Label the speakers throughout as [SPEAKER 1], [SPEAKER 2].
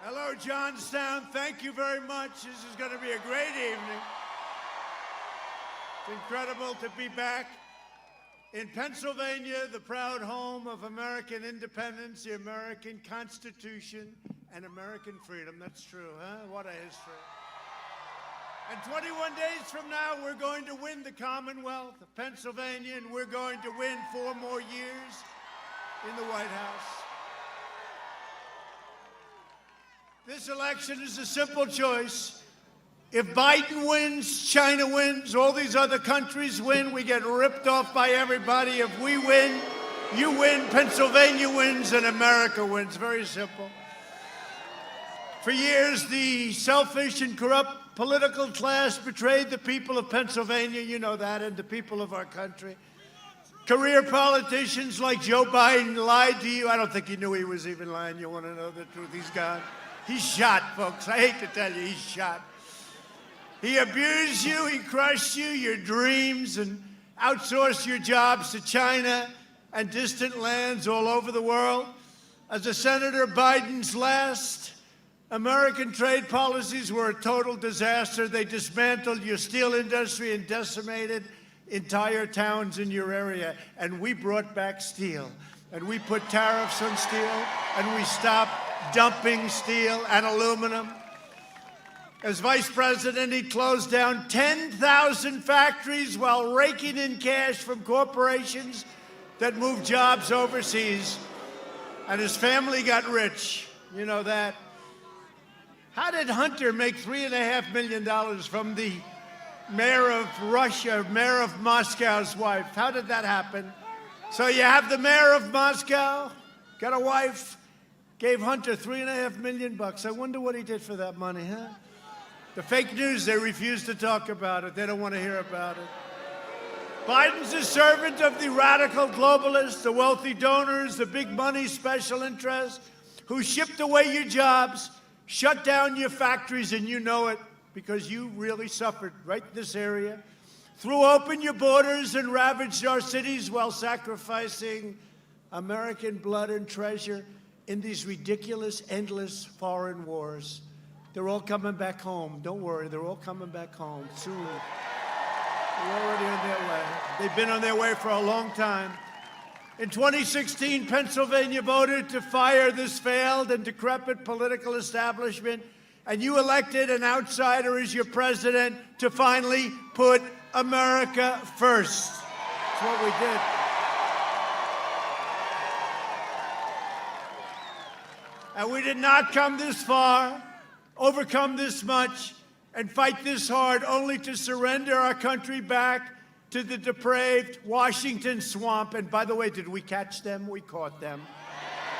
[SPEAKER 1] Hello, Johnstown. Thank you very much. This is going to be a great evening. It's incredible to be back in Pennsylvania, the proud home of American independence, the American Constitution, and American freedom. That's true, huh? What a history. And 21 days from now, we're going to win the Commonwealth of Pennsylvania, and we're going to win 4 more years in the White House. This election is a simple choice. If Biden wins, China wins, all these other countries win, we get ripped off by everybody. If we win, you win, Pennsylvania wins, and America wins. Very simple. For years, the selfish and corrupt political class betrayed the people of Pennsylvania, you know that, and the people of our country. Career politicians like Joe Biden lied to you. I don't think he knew he was even lying. You want to know the truth? He's gone. He's shot, folks. I hate to tell you, he's shot. He abused you, he crushed you, your dreams, and outsourced your jobs to China and distant lands all over the world. As a Senator, Biden's last American trade policies were a total disaster. They dismantled your steel industry and decimated entire towns in your area. And we brought back steel. And we put tariffs on steel, and we stopped dumping steel and aluminum. As vice president, he closed down 10,000 factories while raking in cash from corporations that moved jobs overseas. And his family got rich. You know that. How did Hunter make $3.5 million from the mayor of Russia, mayor of Moscow's wife? How did that happen? So you have the mayor of Moscow, got a wife, gave Hunter $3.5 million. I wonder what he did for that money, huh? The fake news, they refuse to talk about it. They don't want to hear about it. Biden's a servant of the radical globalists, the wealthy donors, the big money special interests who shipped away your jobs, shut down your factories, and you know it because you really suffered right in this area. Threw open your borders and ravaged our cities while sacrificing American blood and treasure in these ridiculous, endless foreign wars. They're all coming back home. Don't worry, they're all coming back home soon. They're already on their way. They've been on their way for a long time. In 2016, Pennsylvania voted to fire this failed and decrepit political establishment, and you elected an outsider as your president to finally put America first. That's what we did. And we did not come this far, overcome this much, and fight this hard only to surrender our country back to the depraved Washington swamp. And by the way, did we catch them? We caught them.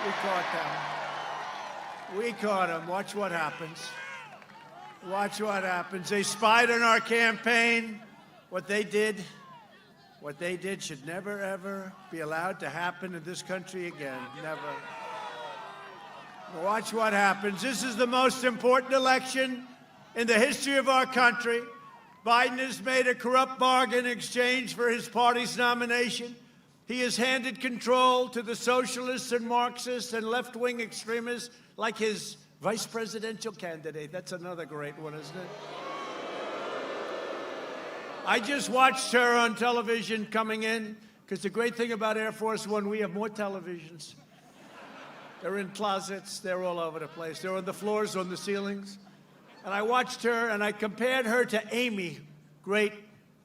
[SPEAKER 1] We caught them. We caught them. Watch what happens. Watch what happens. They spied on our campaign. What they did should never, ever be allowed to happen in this country again. Never. Watch what happens. This is the most important election in the history of our country. Biden has made a corrupt bargain in exchange for his party's nomination. He has handed control to the socialists and Marxists and left-wing extremists like his vice presidential candidate. That's another great one, isn't it? I just watched her on television coming in, because the great thing about Air Force One, we have more televisions. They're in closets. They're all over the place. They're on the floors, on the ceilings. And I watched her, and I compared her to Amy, great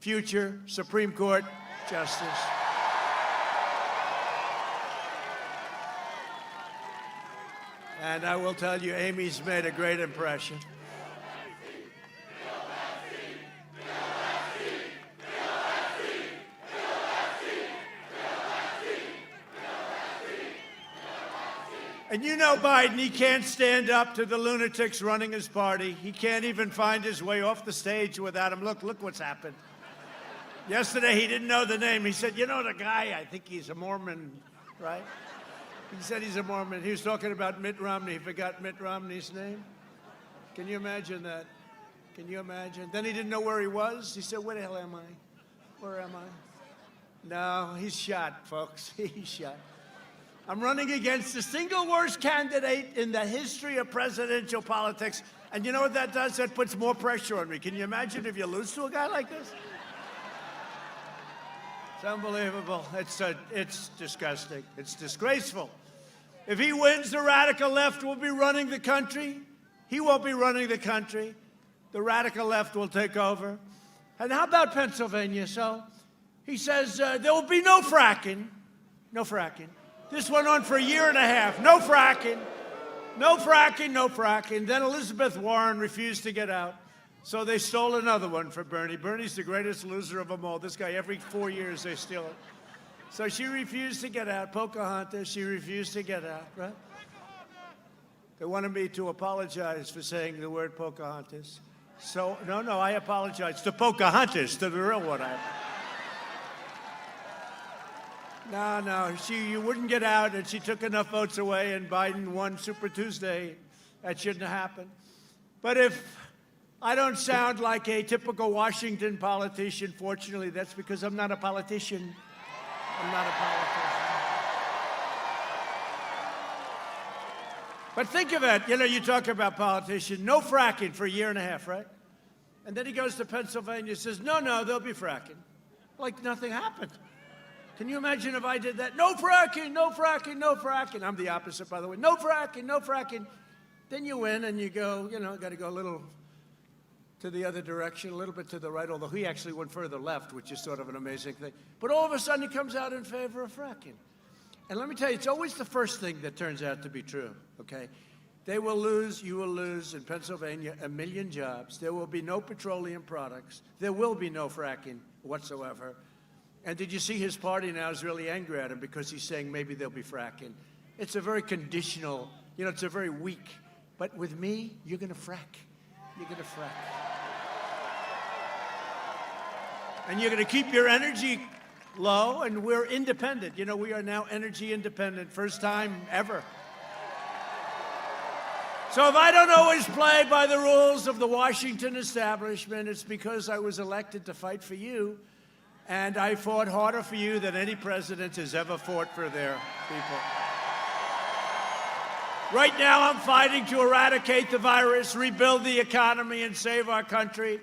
[SPEAKER 1] future Supreme Court Justice. And I will tell you, Amy's made a great impression. And you know Biden, he can't stand up to the lunatics running his party. He can't even find his way off the stage without him. Look what's happened. Yesterday, he didn't know the name. He said, you know the guy, I think he's a Mormon, right? He said he's a Mormon. He was talking about Mitt Romney. He forgot Mitt Romney's name. Can you imagine that? Can you imagine? Then he didn't know where he was. He said, where the hell am I? Where am I? No, he's shot, folks. He's shot. I'm running against the single worst candidate in the history of presidential politics. And you know what that does? That puts more pressure on me. Can you imagine if you lose to a guy like this? It's unbelievable. It's disgusting. It's disgraceful. If he wins, the radical left will be running the country. He won't be running the country. The radical left will take over. And how about Pennsylvania? So he says there will be no fracking. No fracking. This went on for a year and a half. No fracking. No fracking, no fracking. Then Elizabeth Warren refused to get out. So they stole another one for Bernie. Bernie's the greatest loser of them all. This guy, every 4 years, they steal it. So she refused to get out. Pocahontas, she refused to get out, right? They wanted me to apologize for saying the word Pocahontas. So, no, I apologize to Pocahontas, to the real one. No, you wouldn't get out, and she took enough votes away, and Biden won Super Tuesday. That shouldn't have happened. But if I don't sound like a typical Washington politician, fortunately, that's because I'm not a politician. I'm not a politician. But think of it. You talk about politicians. No fracking for a year and a half, right? And then he goes to Pennsylvania and says, no, there'll be fracking. Like nothing happened. Can you imagine if I did that? No fracking, no fracking, no fracking. I'm the opposite, by the way. No fracking, no fracking. Then you win and you go, got to go a little to the other direction, a little bit to the right, although he actually went further left, which is sort of an amazing thing. But all of a sudden he comes out in favor of fracking. And let me tell you, it's always the first thing that turns out to be true, okay? They will lose, you will lose in Pennsylvania 1 million jobs. There will be no petroleum products. There will be no fracking whatsoever. And did you see his party now is really angry at him because he's saying maybe there'll be fracking. It's a very conditional, it's a very weak. But with me, you're going to frack. You're going to frack. And you're going to keep your energy low, and we're independent. We are now energy independent, first time ever. So if I don't always play by the rules of the Washington establishment, it's because I was elected to fight for you. And I fought harder for you than any president has ever fought for their people. Right now, I'm fighting to eradicate the virus, rebuild the economy, and save our country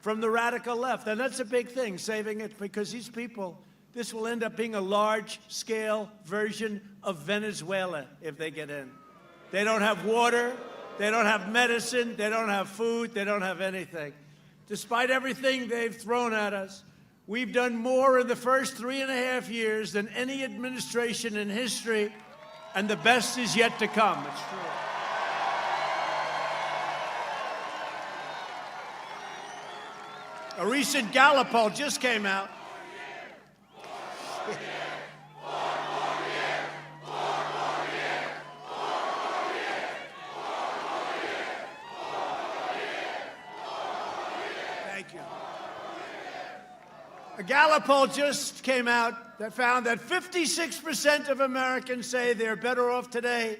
[SPEAKER 1] from the radical left. And that's a big thing, saving it, because these people, this will end up being a large-scale version of Venezuela if they get in. They don't have water, they don't have medicine, they don't have food, they don't have anything. Despite everything they've thrown at us, we've done more in the first 3.5 years than any administration in history, and the best is yet to come. It's true. A recent Gallup poll just came out. Thank you. A Gallup poll just came out that found that 56% of Americans say they're better off today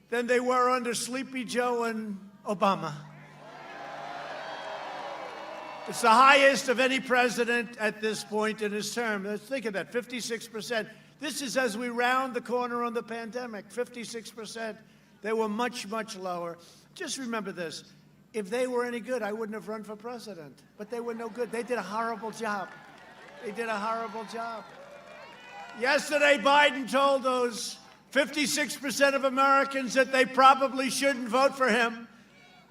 [SPEAKER 1] than they were under Sleepy Joe and Obama. It's the highest of any president at this point in his term. Let's think of that, 56%. This is as we round the corner on the pandemic, 56%. They were much, much lower. Just remember this. If they were any good, I wouldn't have run for president. But they were no good. They did a horrible job. They did a horrible job. Yesterday, Biden told those 56% of Americans that they probably shouldn't vote for him.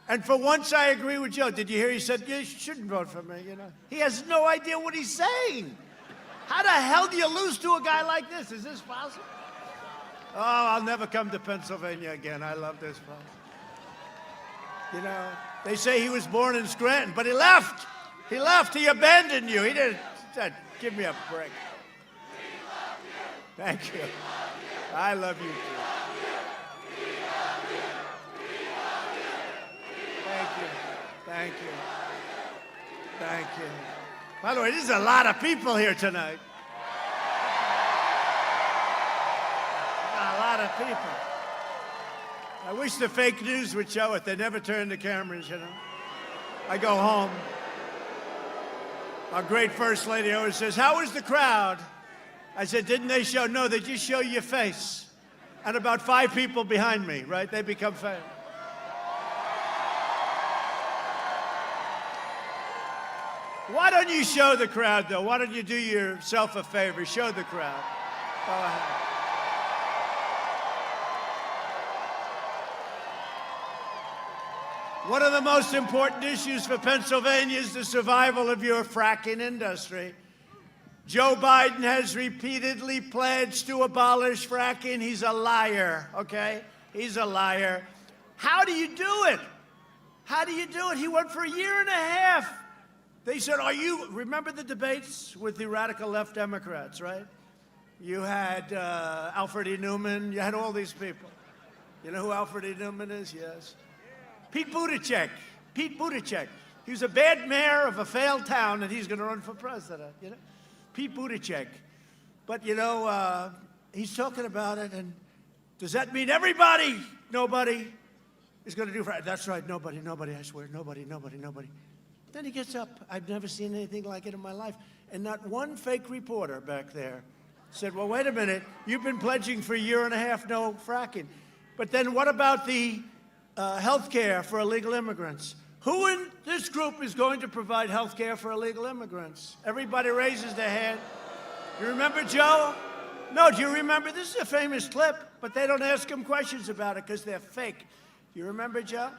[SPEAKER 1] And for once, I agree with Joe. Did you hear he said, you shouldn't vote for me, He has no idea what he's saying. How the hell do you lose to a guy like this? Is this possible? Oh, I'll never come to Pennsylvania again. I love this place. They say he was born in Scranton, but he left. He left. He abandoned you. He didn't. Give me a break. Thank you. I love you too. Thank you. Thank you. By the way, there's a lot of people here tonight. A lot of people. I wish the fake news would show it. They never turn the cameras, I go home. Our great First Lady always says, how was the crowd? I said, didn't they show? No, they just show your face. and about 5 people behind me, right? They become famous. Why don't you show the crowd, though? Why don't you do yourself a favor? Show the crowd. Go ahead. One of the most important issues for Pennsylvania is the survival of your fracking industry. Joe Biden has repeatedly pledged to abolish fracking. He's a liar, okay? He's a liar. How do you do it? How do you do it? He went for a year and a half. They said, remember the debates with the radical left Democrats, right? You had Alfred E. Newman, you had all these people. You know who Alfred E. Newman is? Yes. Pete Buttigieg. Pete Buttigieg. He was a bad mayor of a failed town, and he's going to run for president, you know? Pete Buttigieg. But, you know, he's talking about it, and does that mean everybody, nobody is going to do fracking? That's right, nobody, I swear, nobody. Then he gets up. I've never seen anything like it in my life. And not one fake reporter back there said, well, wait a minute, you've been pledging for a year and a half no fracking. But then what about the health care for illegal immigrants? Who in this group is going to provide health care for illegal immigrants? Everybody raises their hand. You remember Joe? No, do you remember? This is a famous clip, but they don't ask him questions about it because they're fake. Do you remember Joe?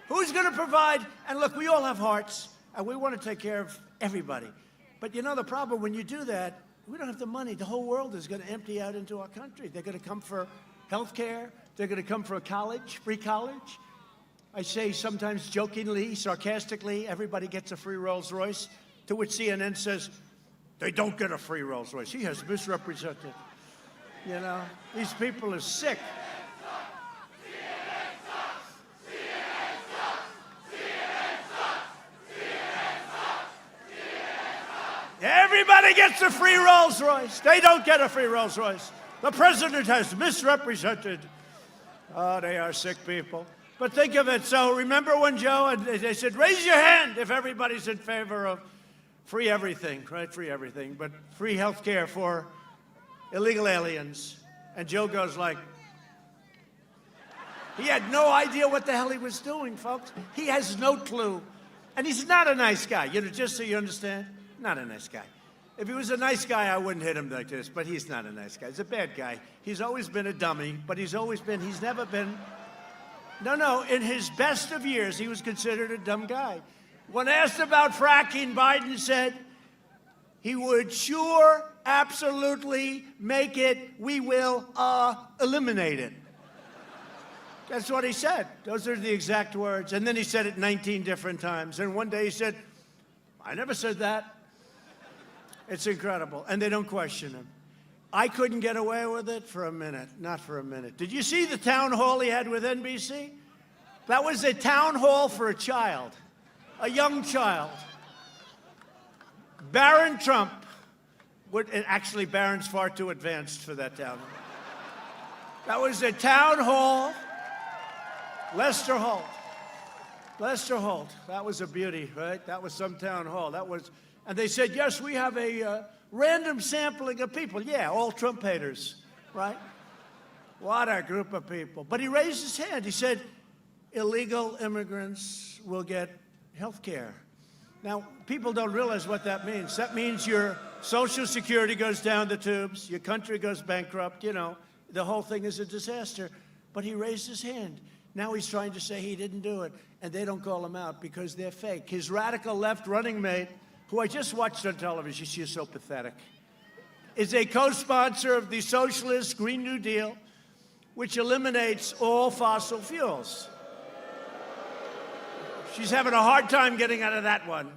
[SPEAKER 1] Who's going to provide? And look, we all have hearts, and we want to take care of everybody. But you know the problem, when you do that, we don't have the money. The whole world is going to empty out into our country. They're going to come for health care. They're going to come for a college, free college. I say sometimes jokingly, sarcastically, everybody gets a free Rolls Royce, to which CNN says, they don't get a free Rolls Royce. He has misrepresented. You know, these people are sick. Everybody gets a free Rolls Royce. They don't get a free Rolls Royce. The president has misrepresented. Oh, they are sick people. But think of it. So remember when Joe, they said, raise your hand if everybody's in favor of free everything, right? Free everything, but free health care for illegal aliens. And Joe goes like, he had no idea what the hell he was doing, folks. He has no clue. And he's not a nice guy, you know, just so you understand. Not a nice guy. If he was a nice guy, I wouldn't hit him like this, but he's not a nice guy. He's a bad guy. He's always been a dummy, but he's never been, no, in his best of years, he was considered a dumb guy. When asked about fracking, Biden said he would sure, absolutely make it, we will eliminate it. That's what he said. Those are the exact words. And then he said it 19 different times. And one day he said, I never said that. It's incredible. And they don't question him. I couldn't get away with it for a minute. Not for a minute. Did you see the town hall he had with NBC? That was a town hall for a child. A young child. Barron Trump. Actually, Barron's far too advanced for that town hall. That was a town hall. Lester Holt. Lester Holt. That was a beauty, right? That was some town hall. That was, and they said, yes, we have a random sampling of people. Yeah, all Trump haters, right? What a group of people. But he raised his hand. He said, illegal immigrants will get health care. Now, people don't realize what that means. That means your Social Security goes down the tubes, your country goes bankrupt, you know, the whole thing is a disaster. But he raised his hand. Now he's trying to say he didn't do it, and they don't call him out because they're fake. His radical left running mate, who I just watched on television, she is so pathetic, is a co-sponsor of the socialist Green New Deal, which eliminates all fossil fuels. She's having a hard time getting out of that one.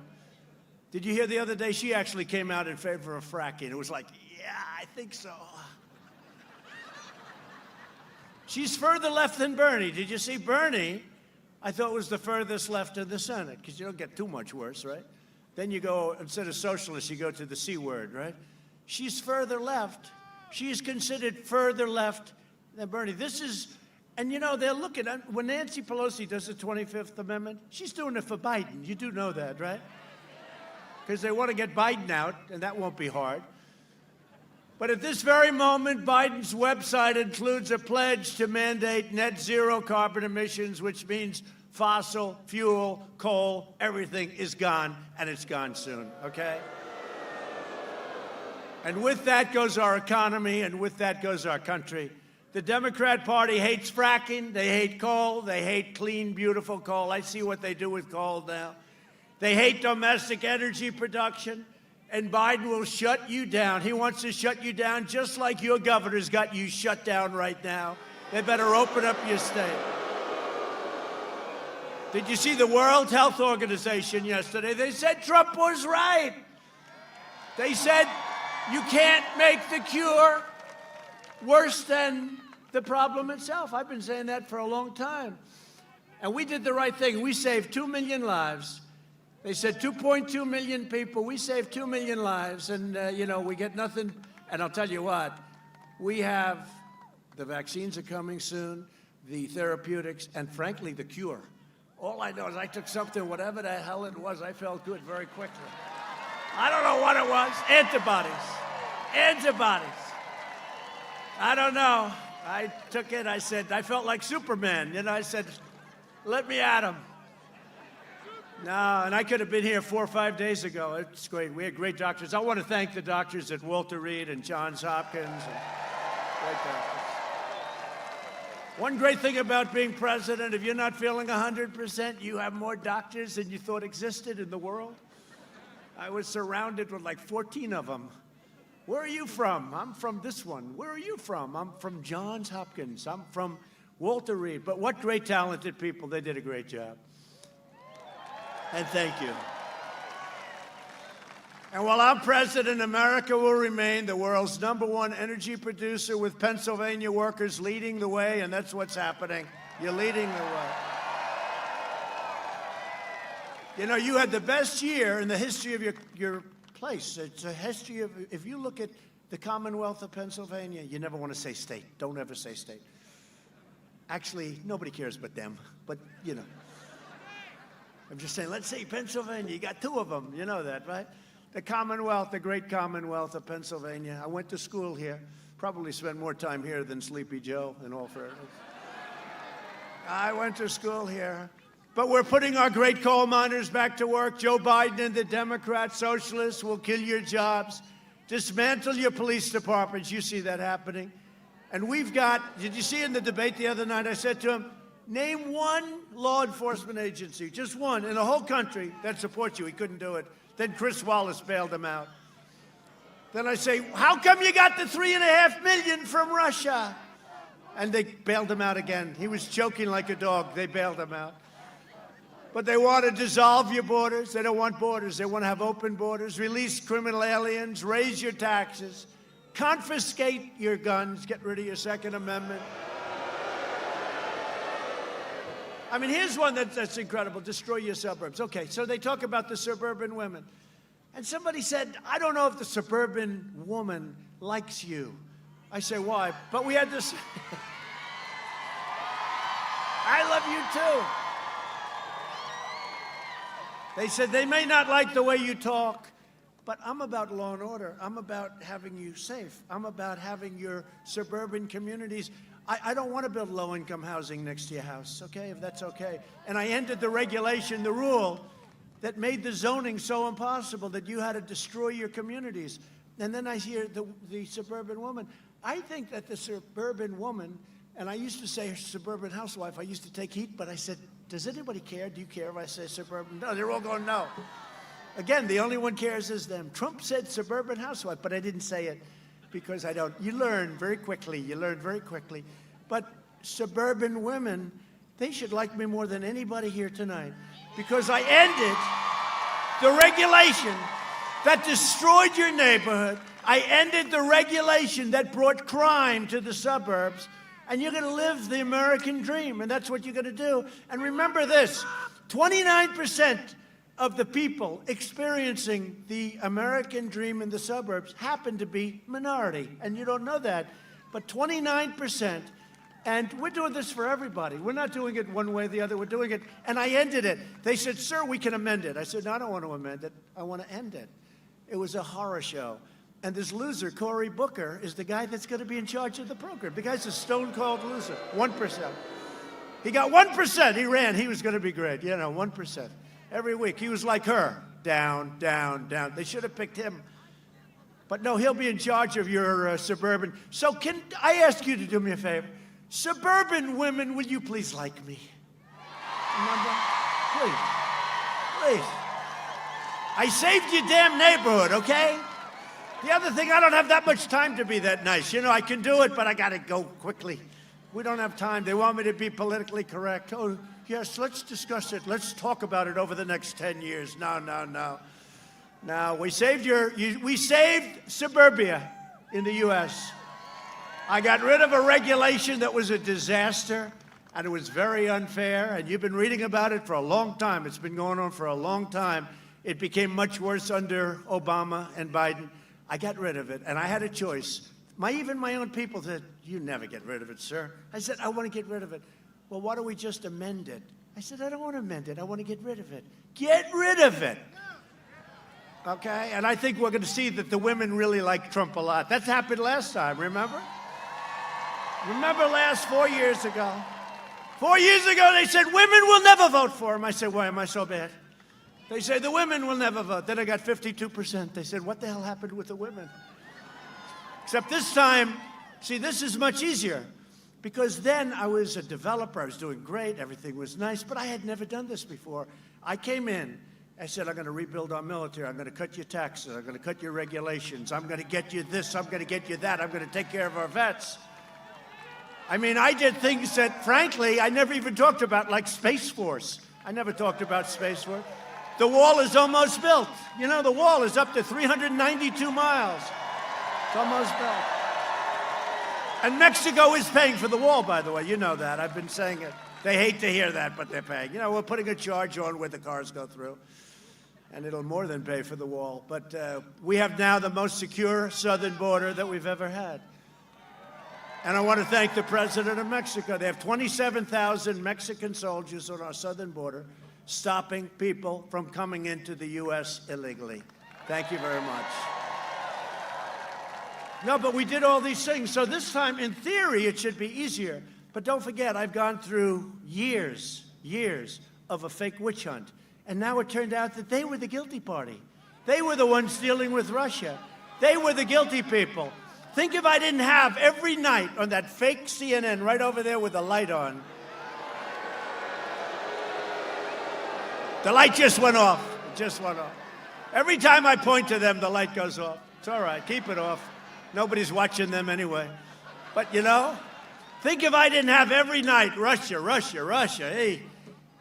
[SPEAKER 1] Did you hear the other day she actually came out in favor of fracking? It was like, yeah, I think so. She's further left than Bernie. Did you see Bernie? I thought was the furthest left of the Senate, because you don't get too much worse, right? Then you go, instead of socialist, you go to the C word, right? She's further left. She is considered further left than Bernie. This is, and you know, they're looking at, when Nancy Pelosi does the 25th Amendment, she's doing it for Biden. You do know that, right? Because they want to get Biden out, and that won't be hard. But at this very moment, Biden's website includes a pledge to mandate net zero carbon emissions, which means fossil fuel, coal, everything is gone, and it's gone soon, okay? And with that goes our economy, and with that goes our country. The Democrat Party hates fracking, they hate coal, they hate clean, beautiful coal. I see what they do with coal now. They hate domestic energy production, and Biden will shut you down. He wants to shut you down just like your governor's got you shut down right now. They better open up your state. Did you see the World Health Organization yesterday? They said Trump was right. They said you can't make the cure worse than the problem itself. I've been saying that for a long time. And we did the right thing. We saved 2 million lives. They said 2.2 million people. We saved 2 million lives. And, we get nothing. And I'll tell you what, we have the vaccines are coming soon, the therapeutics, and frankly, the cure. All I know is I took something, whatever the hell it was, I felt good very quickly. I don't know what it was. Antibodies. Antibodies. I don't know. I took it. I said, I felt like Superman. I said, let me at him. No, and I could have been here 4 or 5 days ago. It's great. We had great doctors. I want to thank the doctors at Walter Reed and Johns Hopkins. Great doctors. One great thing about being president, if you're not feeling 100%, you have more doctors than you thought existed in the world. I was surrounded with like 14 of them. Where are you from? I'm from this one. Where are you from? I'm from Johns Hopkins. I'm from Walter Reed. But what great talented people. They did a great job. And thank you. And while I'm president, America will remain the world's #1 energy producer, with Pennsylvania workers leading the way, and that's what's happening. You're leading the way. You had the best year in the history of your place. It's a history of, if you look at the Commonwealth of Pennsylvania, you never want to say state. Don't ever say state. Actually, nobody cares but them. But, I'm just saying, let's say Pennsylvania. You got 2 of them. You know that, right? The Commonwealth, the great Commonwealth of Pennsylvania. I went to school here. Probably spent more time here than Sleepy Joe, in all fairness. I went to school here. But we're putting our great coal miners back to work. Joe Biden and the Democrat socialists will kill your jobs, dismantle your police departments. You see that happening. And we've got, did you see in the debate the other night, I said to him, name one law enforcement agency, just one, in the whole country that supports you. He couldn't do it. Then Chris Wallace bailed him out. Then I say, how come you got the 3.5 million from Russia? And they bailed him out again. He was choking like a dog. They bailed him out. But they want to dissolve your borders. They don't want borders. They want to have open borders, release criminal aliens, raise your taxes, confiscate your guns, get rid of your Second Amendment. I mean, here's one that's incredible. Destroy your suburbs. Okay, so they talk about the suburban women. And somebody said, I don't know if the suburban woman likes you. I say, why? But we had this. I love you too. They said, they may not like the way you talk, but I'm about law and order. I'm about having you safe. I'm about having your suburban communities. I don't want to build low-income housing next to your house, okay, if that's okay. And I ended the regulation, the rule, that made the zoning so impossible that you had to destroy your communities. And then I hear the suburban woman. I think that the suburban woman, and I used to say suburban housewife, I used to take heat, but I said, does anybody care? Do you care if I say suburban? No, they're all going, no. Again, the only one cares is them. Trump said suburban housewife, but I didn't say it. Because I don't. You learn very quickly. You learn very quickly. But suburban women, they should like me more than anybody here tonight. Because I ended the regulation that destroyed your neighborhood. I ended the regulation that brought crime to the suburbs. And you're going to live the American dream. And that's what you're going to do. And remember this, 29% of the people experiencing the American dream in the suburbs happen to be minority. And you don't know that. But 29%. And we're doing this for everybody. We're not doing it one way or the other. We're doing it. And I ended it. They said, sir, we can amend it. I said, no, I don't want to amend it. I want to end it. It was a horror show. And this loser, Cory Booker, is the guy that's going to be in charge of the program. The guy's a stone-cold loser, 1%. He got 1%. He ran. He was going to be great. 1%. Every week. He was like her. Down, down, down. They should have picked him. But no, he'll be in charge of your suburban. So can I ask you to do me a favor? Suburban women, will you please like me? Remember? Please. Please. I saved your damn neighborhood, okay? The other thing, I don't have that much time to be that nice. I can do it, but I got to go quickly. We don't have time. They want me to be politically correct. Oh, yes, let's discuss it. Let's talk about it over the next 10 years. No, no, no. No, we saved we saved suburbia in the U.S. I got rid of a regulation that was a disaster, and it was very unfair, and you've been reading about it for a long time. It's been going on for a long time. It became much worse under Obama and Biden. I got rid of it, and I had a choice. Even my own people said, you never get rid of it, sir. I said, I want to get rid of it. Well, why don't we just amend it? I said, I don't want to amend it. I want to get rid of it. Get rid of it. Okay? And I think we're going to see that the women really like Trump a lot. That's happened last time, remember? Remember 4 years ago? 4 years ago, they said, women will never vote for him. I said, why am I so bad? They say the women will never vote. Then I got 52%. They said, what the hell happened with the women? Except this time, see, this is much easier. Because then I was a developer. I was doing great. Everything was nice. But I had never done this before. I came in. I said, I'm going to rebuild our military. I'm going to cut your taxes. I'm going to cut your regulations. I'm going to get you this. I'm going to get you that. I'm going to take care of our vets. I mean, I did things that, frankly, I never even talked about, like Space Force. I never talked about Space Force. The wall is almost built. The wall is up to 392 miles. It's almost built. And Mexico is paying for the wall, by the way. You know that. I've been saying it. They hate to hear that, but they're paying. We're putting a charge on where the cars go through. And it'll more than pay for the wall. But we have now the most secure southern border that we've ever had. And I want to thank the president of Mexico. They have 27,000 Mexican soldiers on our southern border, stopping people from coming into the U.S. illegally. Thank you very much. No, but we did all these things. So this time, in theory, it should be easier. But don't forget, I've gone through years of a fake witch hunt. And now it turned out that they were the guilty party. They were the ones dealing with Russia. They were the guilty people. Think if I didn't have every night on that fake CNN right over there with the light on. The light just went off. It just went off. Every time I point to them, the light goes off. It's all right. Keep it off. Nobody's watching them anyway. But, think if I didn't have every night Russia, Russia, Russia. Hey,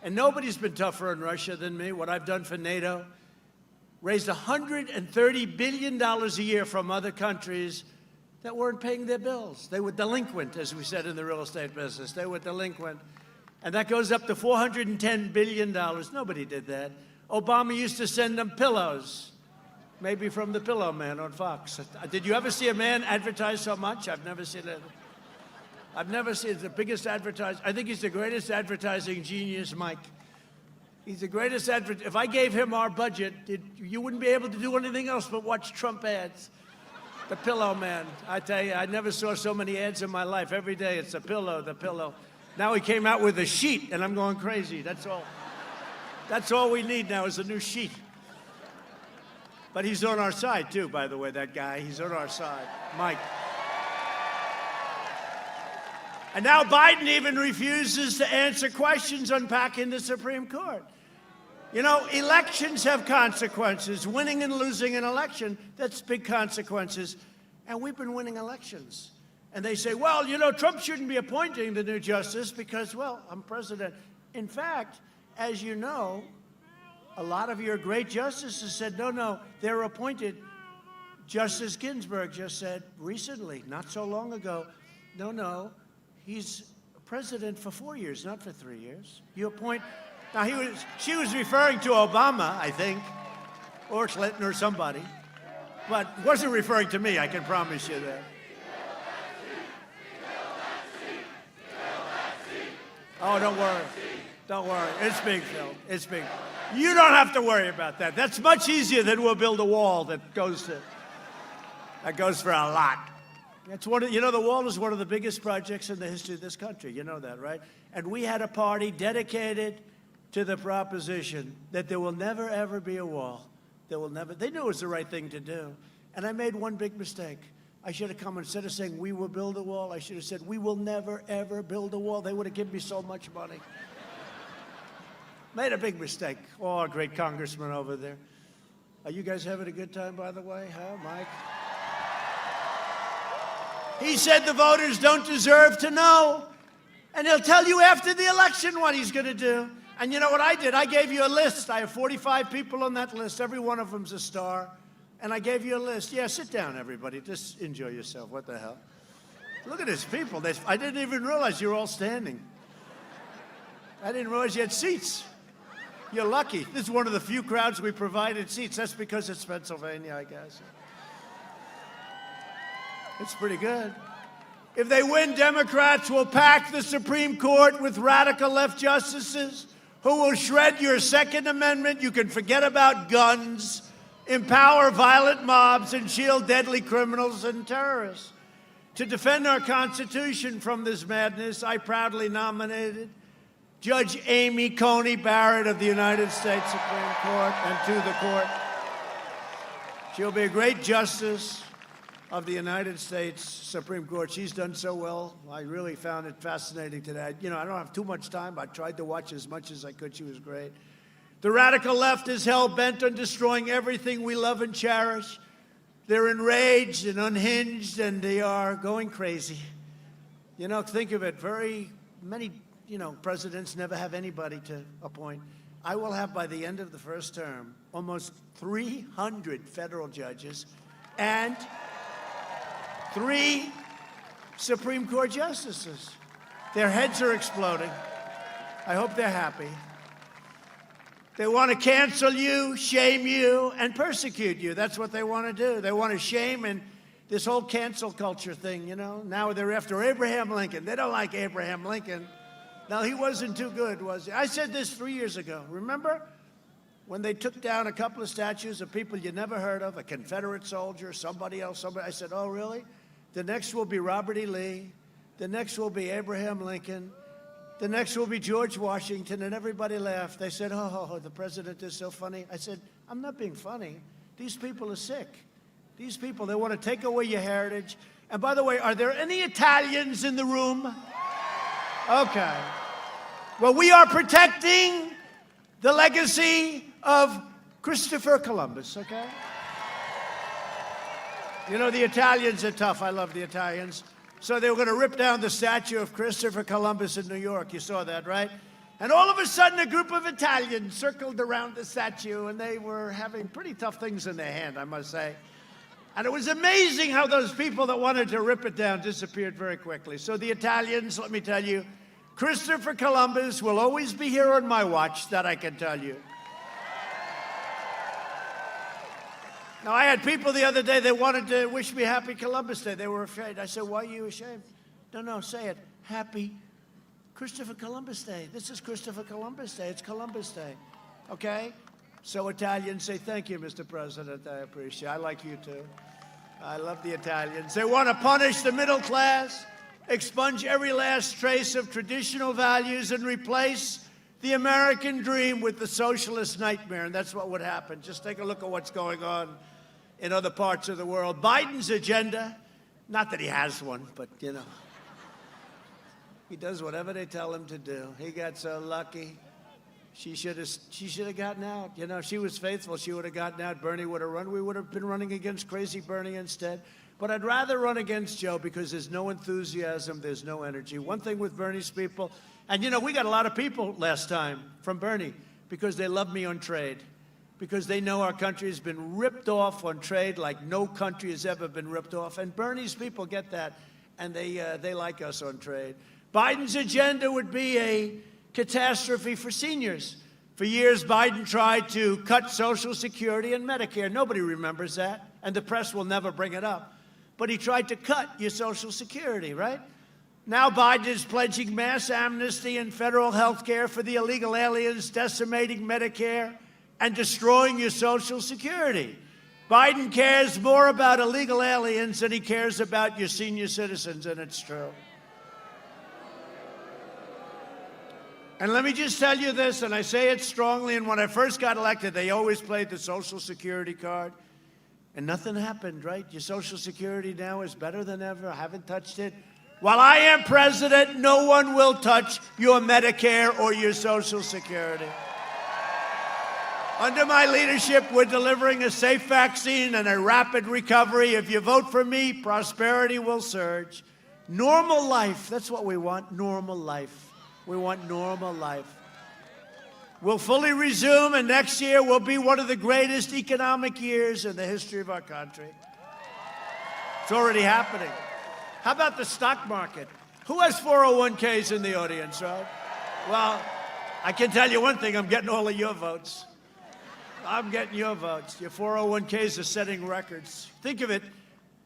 [SPEAKER 1] and nobody's been tougher on Russia than me. What I've done for NATO, raised $130 billion a year from other countries that weren't paying their bills. They were delinquent, as we said in the real estate business. They were delinquent. And that goes up to $410 billion. Nobody did that. Obama used to send them pillows, maybe from the Pillow Man on Fox. Did you ever see a man advertise so much? I've never seen it. I've never seen the biggest advertiser. I think he's the greatest advertising genius, Mike. He's the greatest If I gave him our budget, you wouldn't be able to do anything else but watch Trump ads. The Pillow Man. I tell you, I never saw so many ads in my life. Every day it's the pillow, the pillow. Now he came out with a sheet, and I'm going crazy. That's all. That's all we need now is a new sheet. But he's on our side, too, by the way, that guy. He's on our side. Mike. And now Biden even refuses to answer questions unpacking the Supreme Court. Elections have consequences. Winning and losing an election, that's big consequences. And we've been winning elections. And they say, well, Trump shouldn't be appointing the new justice because, well, I'm president. In fact, as you know, a lot of your great justices said, no, they're appointed. Justice Ginsburg just said recently, not so long ago, no, he's president for 4 years, not for 3 years. You appoint. Now, she was referring to Obama, I think, or Clinton or somebody, but wasn't referring to me, I can promise you that. Oh, don't worry. Don't worry. It's big, Phil. It's big. You don't have to worry about that. That's much easier than we'll build a wall that goes to. That goes for a lot. It's one of, the wall is one of the biggest projects in the history of this country. You know that, right? And we had a party dedicated to the proposition that there will never, ever be a wall. There will never. They knew it was the right thing to do. And I made one big mistake. I should have come, instead of saying we will build a wall, I should have said we will never, ever build a wall. They would have given me so much money. Made a big mistake. Oh, a great congressman over there. Are you guys having a good time, by the way? Huh, Mike? He said the voters don't deserve to know. And he'll tell you after the election what he's going to do. And you know what I did? I gave you a list. I have 45 people on that list. Every one of them's a star. And I gave you a list. Yeah, sit down, everybody. Just enjoy yourself. What the hell? Look at these people. I didn't even realize you were all standing. I didn't realize you had seats. You're lucky. This is one of the few crowds we provided seats. That's because it's Pennsylvania, I guess. It's pretty good. If they win, Democrats will pack the Supreme Court with radical left justices who will shred your Second Amendment. You can forget about guns, empower violent mobs, and shield deadly criminals and terrorists. To defend our Constitution from this madness, I proudly nominated Judge Amy Coney Barrett of the United States Supreme Court and to the court. She'll be a great justice of the United States Supreme Court. She's done so well. I really found it fascinating today. I don't have too much time. I tried to watch as much as I could. She was great. The radical left is hell-bent on destroying everything we love and cherish. They're enraged and unhinged, and they are going crazy. Think of it. Very many, presidents never have anybody to appoint. I will have, by the end of the first term, almost 300 federal judges and 3 Supreme Court justices. Their heads are exploding. I hope they're happy. They want to cancel you, shame you, and persecute you. That's what they want to do. They want to shame, and this whole cancel culture thing, Now they're after Abraham Lincoln. They don't like Abraham Lincoln. No, he wasn't too good, was he? I said this 3 years ago. Remember when they took down a couple of statues of people you never heard of, a Confederate soldier, somebody else, I said, oh, really? The next will be Robert E. Lee. The next will be Abraham Lincoln. The next will be George Washington, and everybody laughed. They said, oh, the president is so funny. I said, I'm not being funny. These people are sick. These people, they want to take away your heritage. And by the way, are there any Italians in the room? Okay. Well, we are protecting the legacy of Christopher Columbus, okay? The Italians are tough. I love the Italians. So they were going to rip down the statue of Christopher Columbus in New York. You saw that, right? And all of a sudden, a group of Italians circled around the statue, and they were having pretty tough things in their hand, I must say. And it was amazing how those people that wanted to rip it down disappeared very quickly. So the Italians, let me tell you, Christopher Columbus will always be here on my watch, that I can tell you. Now, I had people the other day, they wanted to wish me happy Columbus Day. They were afraid. I said, why are you ashamed? No, say it. Happy Christopher Columbus Day. This is Christopher Columbus Day. It's Columbus Day. Okay? So Italians say, thank you, Mr. President. I appreciate it. I like you, too. I love the Italians. They want to punish the middle class, expunge every last trace of traditional values, and replace the American dream with the socialist nightmare. And that's what would happen. Just take a look at what's going on in other parts of the world. Biden's agenda, not that he has one, but, he does whatever they tell him to do. He got so lucky. She should have gotten out. She was faithful. She would have gotten out. Bernie would have run. We would have been running against crazy Bernie instead. But I'd rather run against Joe because there's no enthusiasm, there's no energy. One thing with Bernie's people, and we got a lot of people last time from Bernie because they love me on trade, because they know our country has been ripped off on trade like no country has ever been ripped off. And Bernie's people get that, and they like us on trade. Biden's agenda would be a catastrophe for seniors. For years, Biden tried to cut Social Security and Medicare. Nobody remembers that, and the press will never bring it up. But he tried to cut your Social Security, right? Now Biden is pledging mass amnesty and federal health care for the illegal aliens, decimating Medicare, and destroying your Social Security. Biden cares more about illegal aliens than he cares about your senior citizens, and it's true. And let me just tell you this, and I say it strongly, and when I first got elected, they always played the Social Security card, and nothing happened, right? Your Social Security now is better than ever. I haven't touched it. While I am president, no one will touch your Medicare or your Social Security. Under my leadership, we're delivering a safe vaccine and a rapid recovery. If you vote for me, prosperity will surge. Normal life, that's what we want, normal life. We want normal life. We'll fully resume, and next year will be one of the greatest economic years in the history of our country. It's already happening. How about the stock market? Who has 401ks in the audience, right? Well, I can tell you one thing, I'm getting all of your votes. I'm getting your votes. Your 401ks are setting records. Think of it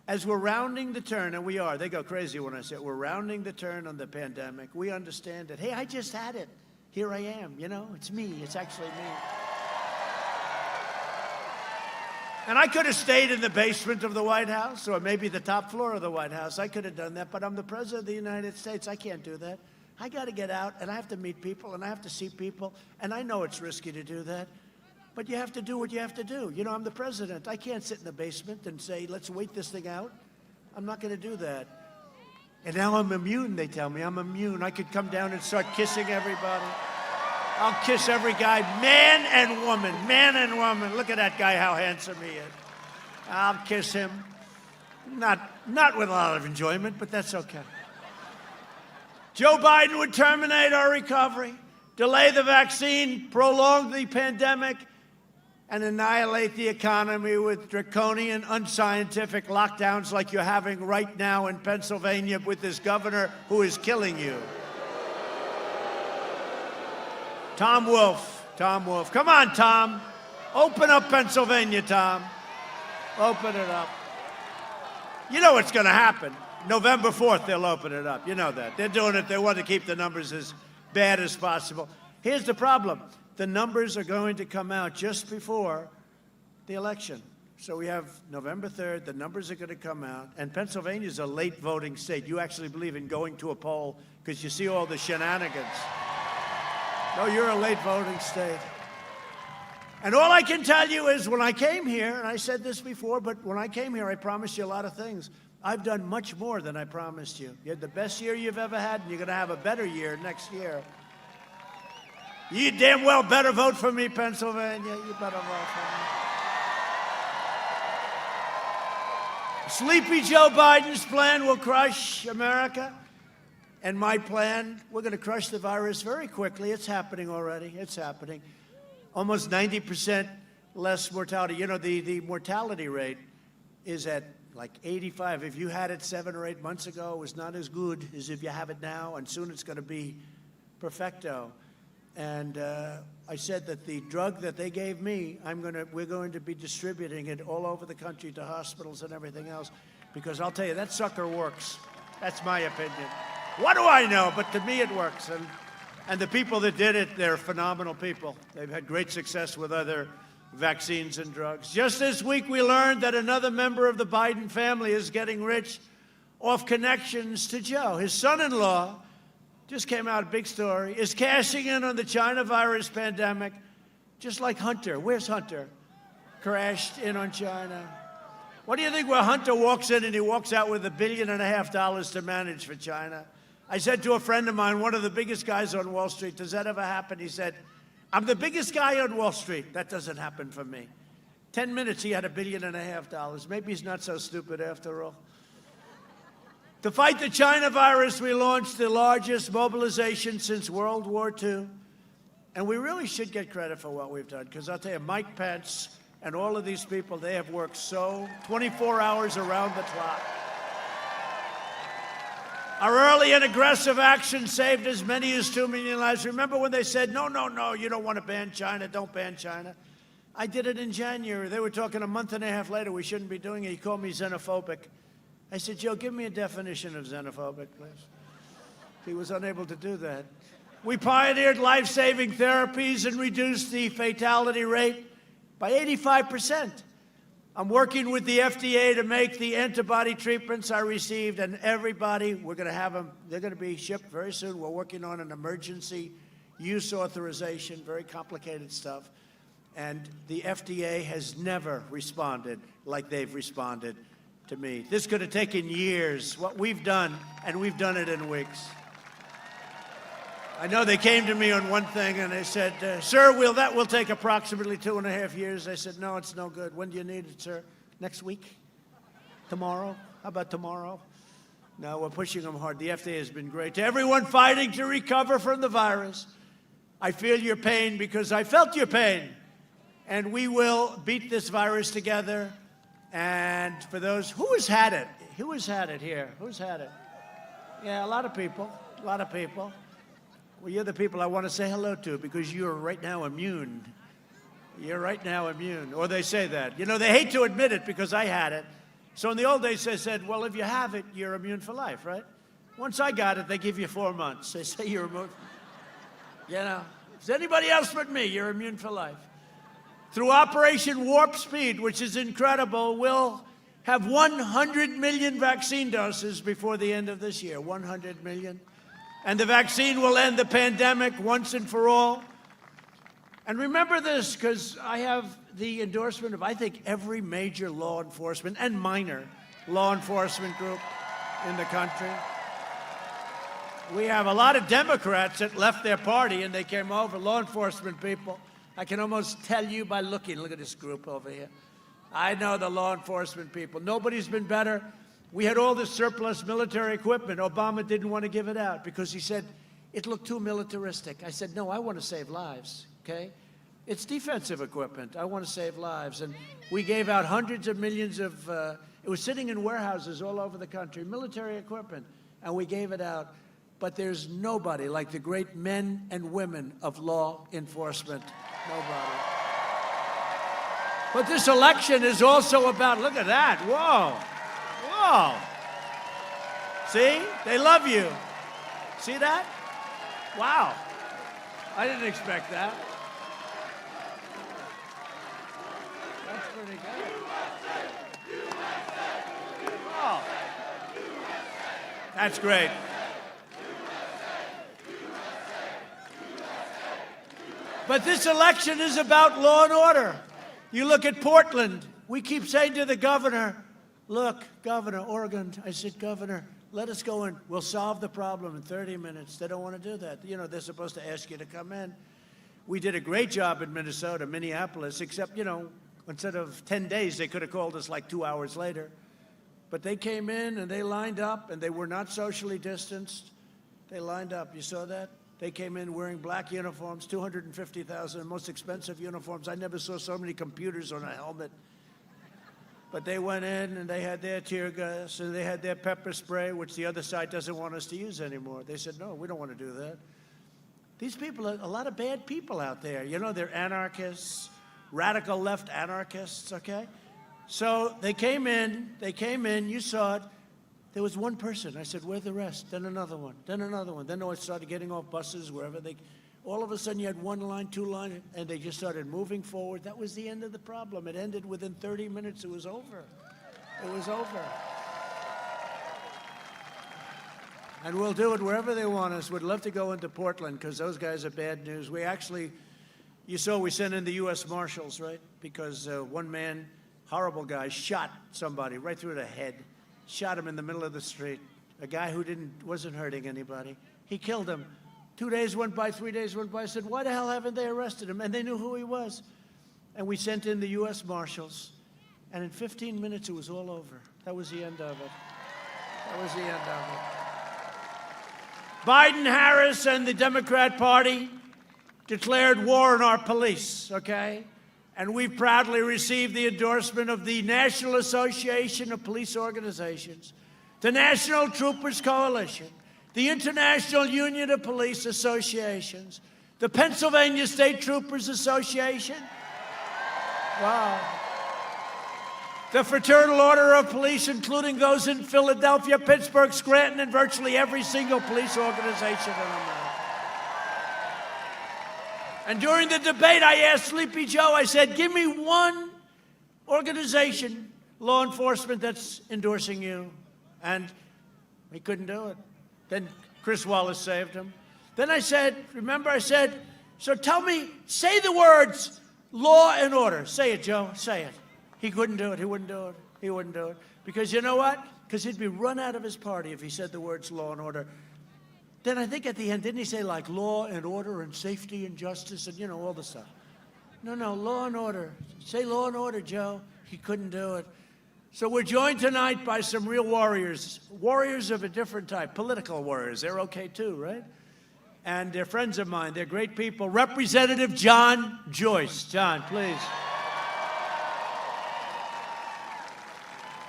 [SPEAKER 1] as we're rounding the turn, and we are. They go crazy when I say it. We're rounding the turn on the pandemic. We understand it. Hey, I just had it. Here I am. You know, it's me. It's actually me. And I could have stayed in the basement of the White House or maybe the top floor of the White House. I could have done that, but I'm the president of the United States. I can't do that. I got to get out, and I have to meet people, and I have to see people, and I know it's risky to do that. But you have to do what you have to do. You know, I'm the president. I can't sit in the basement and say, let's wait this thing out. I'm not going to do that. And now I'm immune, they tell me. I'm immune. I could come down and start kissing everybody. I'll kiss every guy, man and woman, man and woman. Look at that guy, how handsome he is. I'll kiss him. Not with a lot of enjoyment, but that's okay. Joe Biden would terminate our recovery, delay the vaccine, prolong the pandemic, and annihilate the economy with draconian, unscientific lockdowns like you're having right now in Pennsylvania with this governor who is killing you. Tom Wolf. Come on, Tom. Open up Pennsylvania, Tom. Open it up. You know what's going to happen. November 4th, they'll open it up. You know that. They're doing it. They want to keep the numbers as bad as possible. Here's the problem. The numbers are going to come out just before the election. So we have November 3rd. The numbers are going to come out. And Pennsylvania is a late voting state. You actually believe in going to a poll because you see all the shenanigans. No, you're a late voting state. And all I can tell you is when I came here, and I said this before, but when I came here, I promised you a lot of things. I've done much more than I promised you. You had the best year you've ever had, and you're going to have a better year next year. You damn well better vote for me, Pennsylvania. You better vote for me. Sleepy Joe Biden's plan will crush America. And my plan, we're going to crush the virus very quickly. It's happening already. It's happening. Almost 90% less mortality. You know, the mortality rate is at like 85. If you had it 7 or 8 months ago, it was not as good as if you have it now. And soon it's going to be perfecto. And I said that the drug that they gave me, we're going to be distributing it all over the country to hospitals and everything else. Because I'll tell you, that sucker works. That's my opinion. What do I know? But to me, it works. And the people that did it, they're phenomenal people. They've had great success with other vaccines and drugs. Just this week, we learned that another member of the Biden family is getting rich off connections to Joe. His son-in-law, just came out, a big story, is cashing in on the China virus pandemic, just like Hunter. Where's Hunter? Crashed in on China. What do you think where Hunter walks in and he walks out with $1.5 billion to manage for China? I said to a friend of mine, one of the biggest guys on Wall Street, does that ever happen? He said, I'm the biggest guy on Wall Street. That doesn't happen for me. 10 minutes, he had $1.5 billion. Maybe he's not so stupid after all. To fight the China virus, we launched the largest mobilization since World War II. And we really should get credit for what we've done, because I'll tell you, Mike Pence and all of these people, they have worked so 24 hours around the clock. Our early and aggressive action saved as many as 2 million lives. Remember when they said, no, you don't want to ban China, don't ban China. I did it in January. They were talking a month and a half later, we shouldn't be doing it. He called me xenophobic. I said, Joe, give me a definition of xenophobic, please. He was unable to do that. We pioneered life-saving therapies and reduced the fatality rate by 85%. I'm working with the FDA to make the antibody treatments I received, and everybody, we're going to have them, they're going to be shipped very soon. We're working on an emergency use authorization, very complicated stuff. And the FDA has never responded like they've responded to me. This could have taken years, what we've done, and we've done it in weeks. I know they came to me on one thing and they said, sir, that will take approximately 2.5 years. I said, no, it's no good. When do you need it, sir? Next week? Tomorrow? How about tomorrow? No, we're pushing them hard. The FDA has been great. To everyone fighting to recover from the virus, I feel your pain because I felt your pain. And we will beat this virus together. And for those, who has had it? Who has had it here? Who's had it? Yeah, a lot of people, a lot of people. Well, you're the people I want to say hello to because you're right now immune. You're right now immune. Or they say that. You know, they hate to admit it because I had it. So in the old days, they said, well, if you have it, you're immune for life, right? Once I got it, they give you 4 months. They say you're immune. You know, if it's anybody else but me, you're immune for life. Through Operation Warp Speed, which is incredible, we'll have 100 million vaccine doses before the end of this year. 100 million. And the vaccine will end the pandemic once and for all. And remember this, because I have the endorsement of, I think, every major law enforcement and minor law enforcement group in the country. We have a lot of Democrats that left their party and they came over, law enforcement people. I can almost tell you by looking. Look at this group over here. I know the law enforcement people. Nobody's been better. We had all this surplus military equipment. Obama didn't want to give it out because he said it looked too militaristic. I said, no, I want to save lives, okay? It's defensive equipment. I want to save lives. And we gave out hundreds of millions of, it was sitting in warehouses all over the country, military equipment, and we gave it out. But there's nobody like the great men and women of law enforcement. Nobody. But this election is also about, look at that, whoa. Whoa. See? They love you. See that? Wow. I didn't expect that. That's pretty good. Oh. That's great. But this election is about law and order. You look at Portland. We keep saying to the governor, look, Governor, Oregon, I said, Governor, let us go in. We'll solve the problem in 30 minutes. They don't want to do that. You know, they're supposed to ask you to come in. We did a great job in Minnesota, Minneapolis, except, you know, instead of 10 days, they could have called us like 2 hours later. But they came in and they lined up and they were not socially distanced. They lined up. You saw that? They came in wearing black uniforms, 250,000, the most expensive uniforms. I never saw so many computers on a helmet. But they went in and they had their tear gas and they had their pepper spray, which the other side doesn't want us to use anymore. They said, no, we don't want to do that. These people are a lot of bad people out there. You know, they're anarchists, radical left anarchists, okay? So they came in, you saw it. There was one person. I said, where's the rest? Then another one, then another one. Then they started getting off buses, wherever they, all of a sudden you had 1 line, 2 line, and they just started moving forward. That was the end of the problem. It ended within 30 minutes. It was over. It was over. And we'll do it wherever they want us. We'd love to go into Portland because those guys are bad news. We actually, you saw we sent in the U.S. Marshals, right? Because one man, horrible guy, shot somebody right through the head. Shot him in the middle of the street. A guy who wasn't hurting anybody. He killed him. 2 days went by, 3 days went by. I said, why the hell haven't they arrested him? And they knew who he was. And we sent in the U.S. Marshals. And in 15 minutes, it was all over. That was the end of it. That was the end of it. Biden, Harris, and the Democrat Party declared war on our police, okay? And we've proudly received the endorsement of the National Association of Police Organizations, the National Troopers Coalition, the International Union of Police Associations, the Pennsylvania State Troopers Association, wow, the Fraternal Order of Police, including those in Philadelphia, Pittsburgh, Scranton, and virtually every single police organization in America. And during the debate, I asked Sleepy Joe, I said, give me one organization, law enforcement that's endorsing you. And he couldn't do it. Then Chris Wallace saved him. Then I said, remember I said, so tell me, say the words law and order. Say it, Joe, say it. He couldn't do it, he wouldn't do it, he wouldn't do it. Because you know what? Because he'd be run out of his party if he said the words law and order. Then I think at the end, didn't he say like law and order and safety and justice and, you know, all the stuff? No, law and order. Say law and order, Joe. He couldn't do it. So we're joined tonight by some real warriors. Warriors of a different type. Political warriors. They're okay too, right? And they're friends of mine. They're great people. Representative John Joyce. John, please.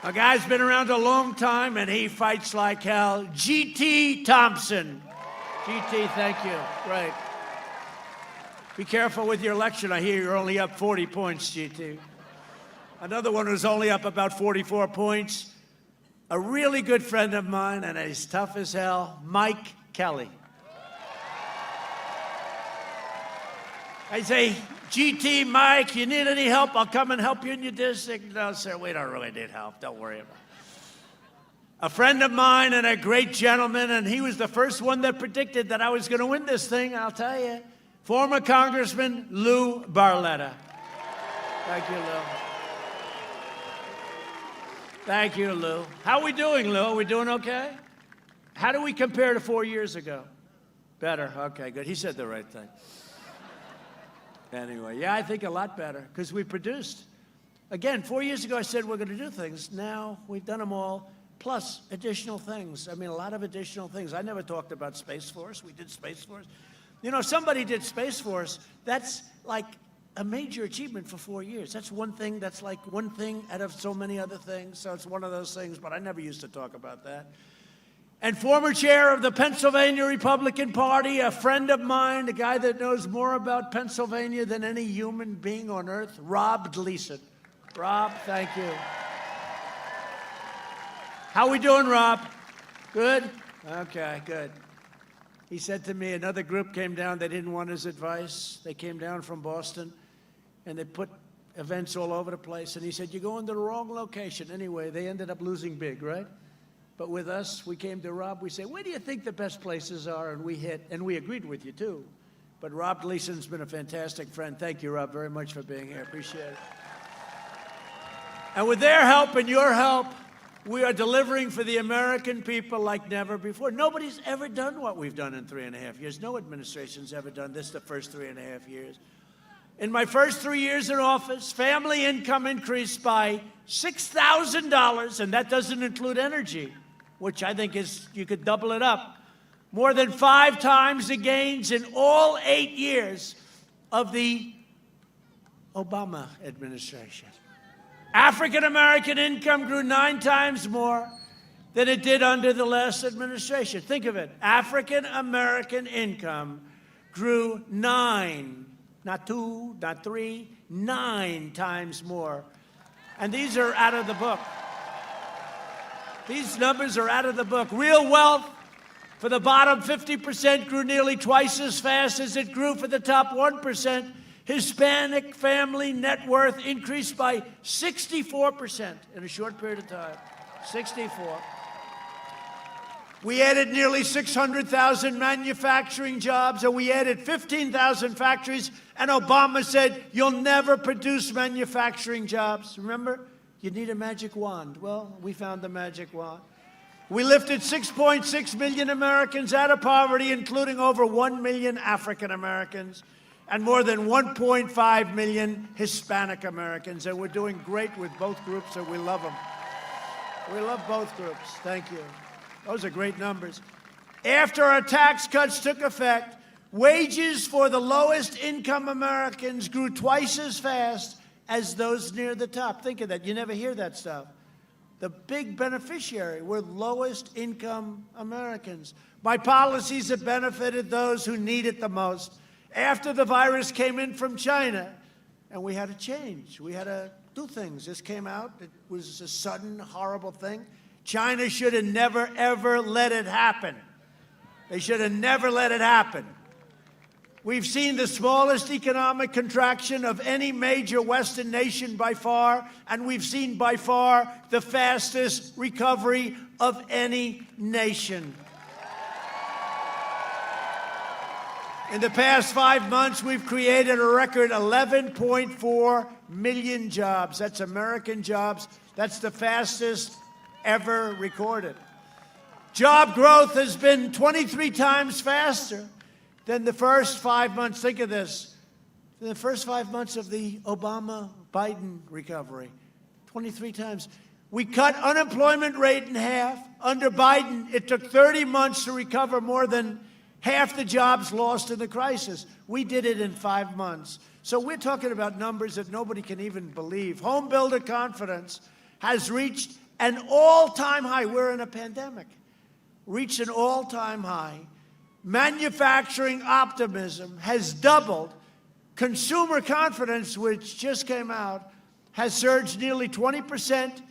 [SPEAKER 1] A guy's been around a long time, and he fights like hell. G.T. Thompson. G.T., thank you. Right. Be careful with your election. I hear you're only up 40 points, G.T. Another one who's only up about 44 points. A really good friend of mine, and he's tough as hell, Mike Kelly. I say, GT, Mike, you need any help? I'll come and help you in your district. No, sir, we don't really need help. Don't worry about it. A friend of mine and a great gentleman, and he was the first one that predicted that I was going to win this thing, I'll tell you. Former Congressman Lou Barletta. Thank you, Lou. Thank you, Lou. How are we doing, Lou? Are we doing okay? How do we compare to 4 years ago? Better. Okay, good. He said the right thing. Anyway, yeah, I think a lot better because we produced. Again, 4 years ago, I said we're going to do things. Now we've done them all, plus additional things. I mean, a lot of additional things. I never talked about Space Force. We did Space Force. You know, somebody did Space Force. That's like a major achievement for 4 years. That's one thing. That's like one thing out of so many other things. So it's one of those things, but I never used to talk about that. And former chair of the Pennsylvania Republican Party, a friend of mine, a guy that knows more about Pennsylvania than any human being on earth, Rob Gleason. Rob, thank you. How we doing, Rob? Good? Okay, good. He said to me, another group came down, they didn't want his advice. They came down from Boston, and they put events all over the place. And he said, you're going to the wrong location. Anyway, they ended up losing big, right? But with us, we came to Rob, we say, where do you think the best places are? And we hit, and we agreed with you, too. But Rob Gleason's been a fantastic friend. Thank you, Rob, very much for being here. Appreciate it. And with their help and your help, we are delivering for the American people like never before. Nobody's ever done what we've done in 3.5 years. No administration's ever done this the first 3.5 years. In my first 3 years in office, family income increased by $6,000, and that doesn't include energy, which I think is, you could double it up. More than 5 times the gains in all 8 years of the Obama administration. African-American income grew 9 times more than it did under the last administration. Think of it. African-American income grew 9, not 2, not 3, 9 times more. And these are out of the book. These numbers are out of the book. Real wealth for the bottom 50% grew nearly twice as fast as it grew for the top 1%. Hispanic family net worth increased by 64% in a short period of time. 64. We added nearly 600,000 manufacturing jobs, and we added 15,000 factories, and Obama said, you'll never produce manufacturing jobs. Remember? You need a magic wand. Well, we found the magic wand. We lifted 6.6 million Americans out of poverty, including over 1 million African Americans and more than 1.5 million Hispanic Americans. And we're doing great with both groups, and we love them. We love both groups. Thank you. Those are great numbers. After our tax cuts took effect, wages for the lowest income Americans grew twice as fast as those near the top. Think of that. You never hear that stuff. The big beneficiary were lowest income Americans. My policies have benefited those who need it the most. After the virus came in from China, and we had to change. We had to do things. This came out. It was a sudden, horrible thing. China should have never, ever let it happen. They should have never let it happen. We've seen the smallest economic contraction of any major Western nation by far, and we've seen by far the fastest recovery of any nation. In the past 5 months, we've created a record 11.4 million jobs. That's American jobs. That's the fastest ever recorded. Job growth has been 23 times faster than the first 5 months. Think of this. In the first 5 months of the Obama-Biden recovery, 23 times. We cut unemployment rate in half. Under Biden, it took 30 months to recover more than half the jobs lost in the crisis. We did it in 5 months. So we're talking about numbers that nobody can even believe. Home builder confidence has reached an all-time high. We're in a pandemic. Reached an all-time high. Manufacturing optimism has doubled. Consumer confidence, which just came out, has surged nearly 20%,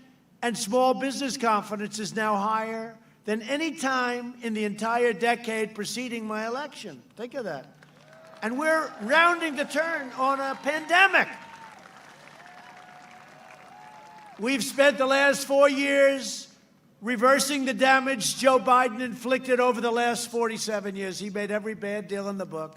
[SPEAKER 1] and small business confidence is now higher than any time in the entire decade preceding my election. Think of that. And we're rounding the turn on a pandemic. We've spent the last 4 years reversing the damage Joe Biden inflicted over the last 47 years. He made every bad deal in the book.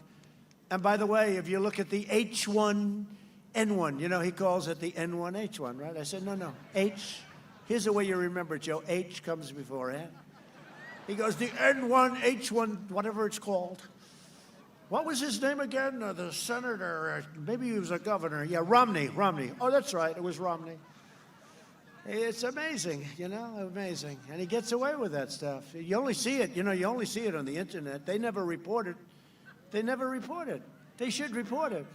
[SPEAKER 1] And by the way, if you look at the H1N1, you know, he calls it the N1H1, right? I said, no, H. Here's the way you remember it, Joe. H comes before N. He goes, the N1H1, whatever it's called. What was his name again? The senator, maybe he was a governor. Yeah, Romney. Oh, that's right, it was Romney. It's amazing, you know, amazing. And he gets away with that stuff. You only see it, you only see it on the internet. They never report it. They should report it.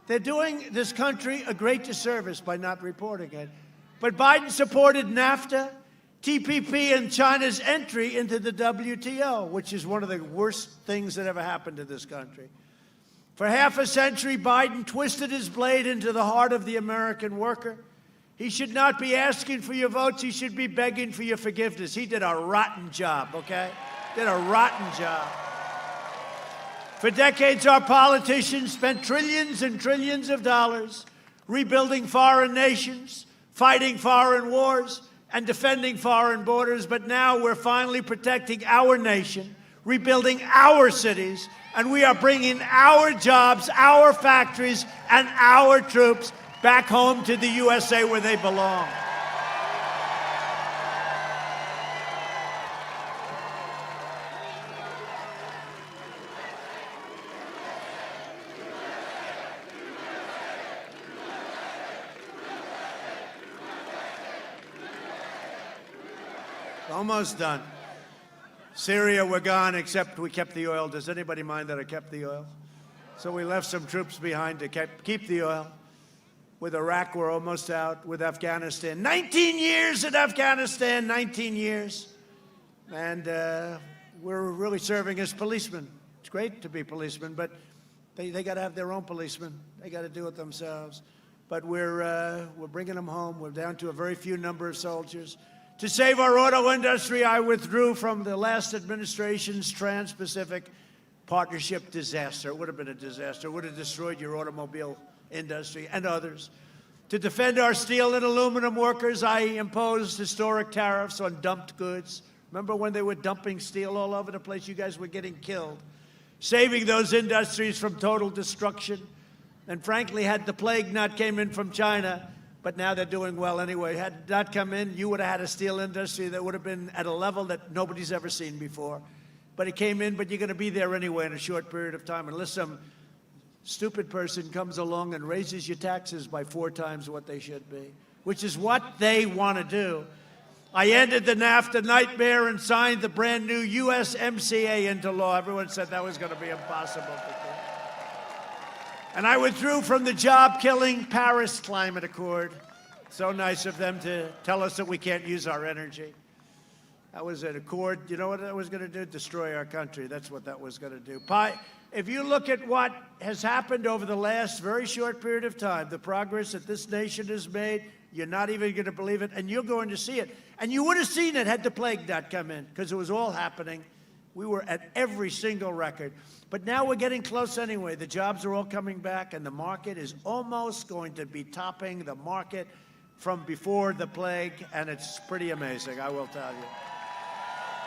[SPEAKER 1] They're doing this country a great disservice by not reporting it. But Biden supported NAFTA, TPP, and China's entry into the WTO, which is one of the worst things that ever happened to this country. For half a century, Biden twisted his blade into the heart of the American worker. He should not be asking for your votes. He should be begging for your forgiveness. He did a rotten job, okay? Did a rotten job. For decades, our politicians spent trillions and trillions of dollars rebuilding foreign nations, fighting foreign wars, and defending foreign borders. But now we're finally protecting our nation, rebuilding our cities, and we are bringing our jobs, our factories, and our troops back home to the USA where they belong. Almost done. Syria, we're gone, except we kept the oil. Does anybody mind that I kept the oil? So we left some troops behind to keep the oil. With Iraq, we're almost out. With Afghanistan, 19 years in Afghanistan, 19 years. And we're really serving as policemen. It's great to be policemen, but they got to have their own policemen. They got to do it themselves. But we're bringing them home. We're down to a very few number of soldiers. To save our auto industry, I withdrew from the last administration's Trans-Pacific Partnership disaster. It would have been a disaster. It would have destroyed your automobile industry and others. To defend our steel and aluminum workers, I imposed historic tariffs on dumped goods. Remember when they were dumping steel all over the place? You guys were getting killed. Saving those industries from total destruction. And frankly, had the plague not came in from China, but now they're doing well anyway. Had it not come in, you would have had a steel industry that would have been at a level that nobody's ever seen before. But it came in, but you're going to be there anyway in a short period of time, unless some stupid person comes along and raises your taxes by 4 times what they should be, which is what they want to do. I ended the NAFTA nightmare and signed the brand new USMCA into law. Everyone said that was going to be impossible to do. And I withdrew from the job-killing Paris Climate Accord. So nice of them to tell us that we can't use our energy. That was an accord. You know what that was going to do? Destroy our country. That's what that was going to do. If you look at what has happened over the last very short period of time, the progress that this nation has made, you're not even going to believe it, and you're going to see it. And you would have seen it had the plague not come in, because it was all happening We were at every single record. But now we're getting close anyway. The jobs are all coming back, and the market is almost going to be topping the market from before the plague, and it's pretty amazing, I will tell you.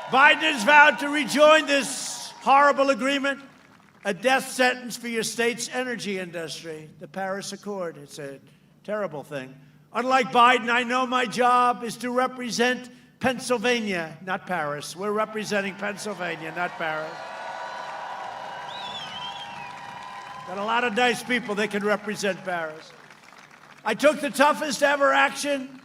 [SPEAKER 1] Biden has vowed to rejoin this horrible agreement, a death sentence for your state's energy industry, the Paris Accord. It's a terrible thing. Unlike Biden, I know my job is to represent Pennsylvania, not Paris. We're representing Pennsylvania, not Paris. Got a lot of nice people that can represent Paris. I took the toughest ever action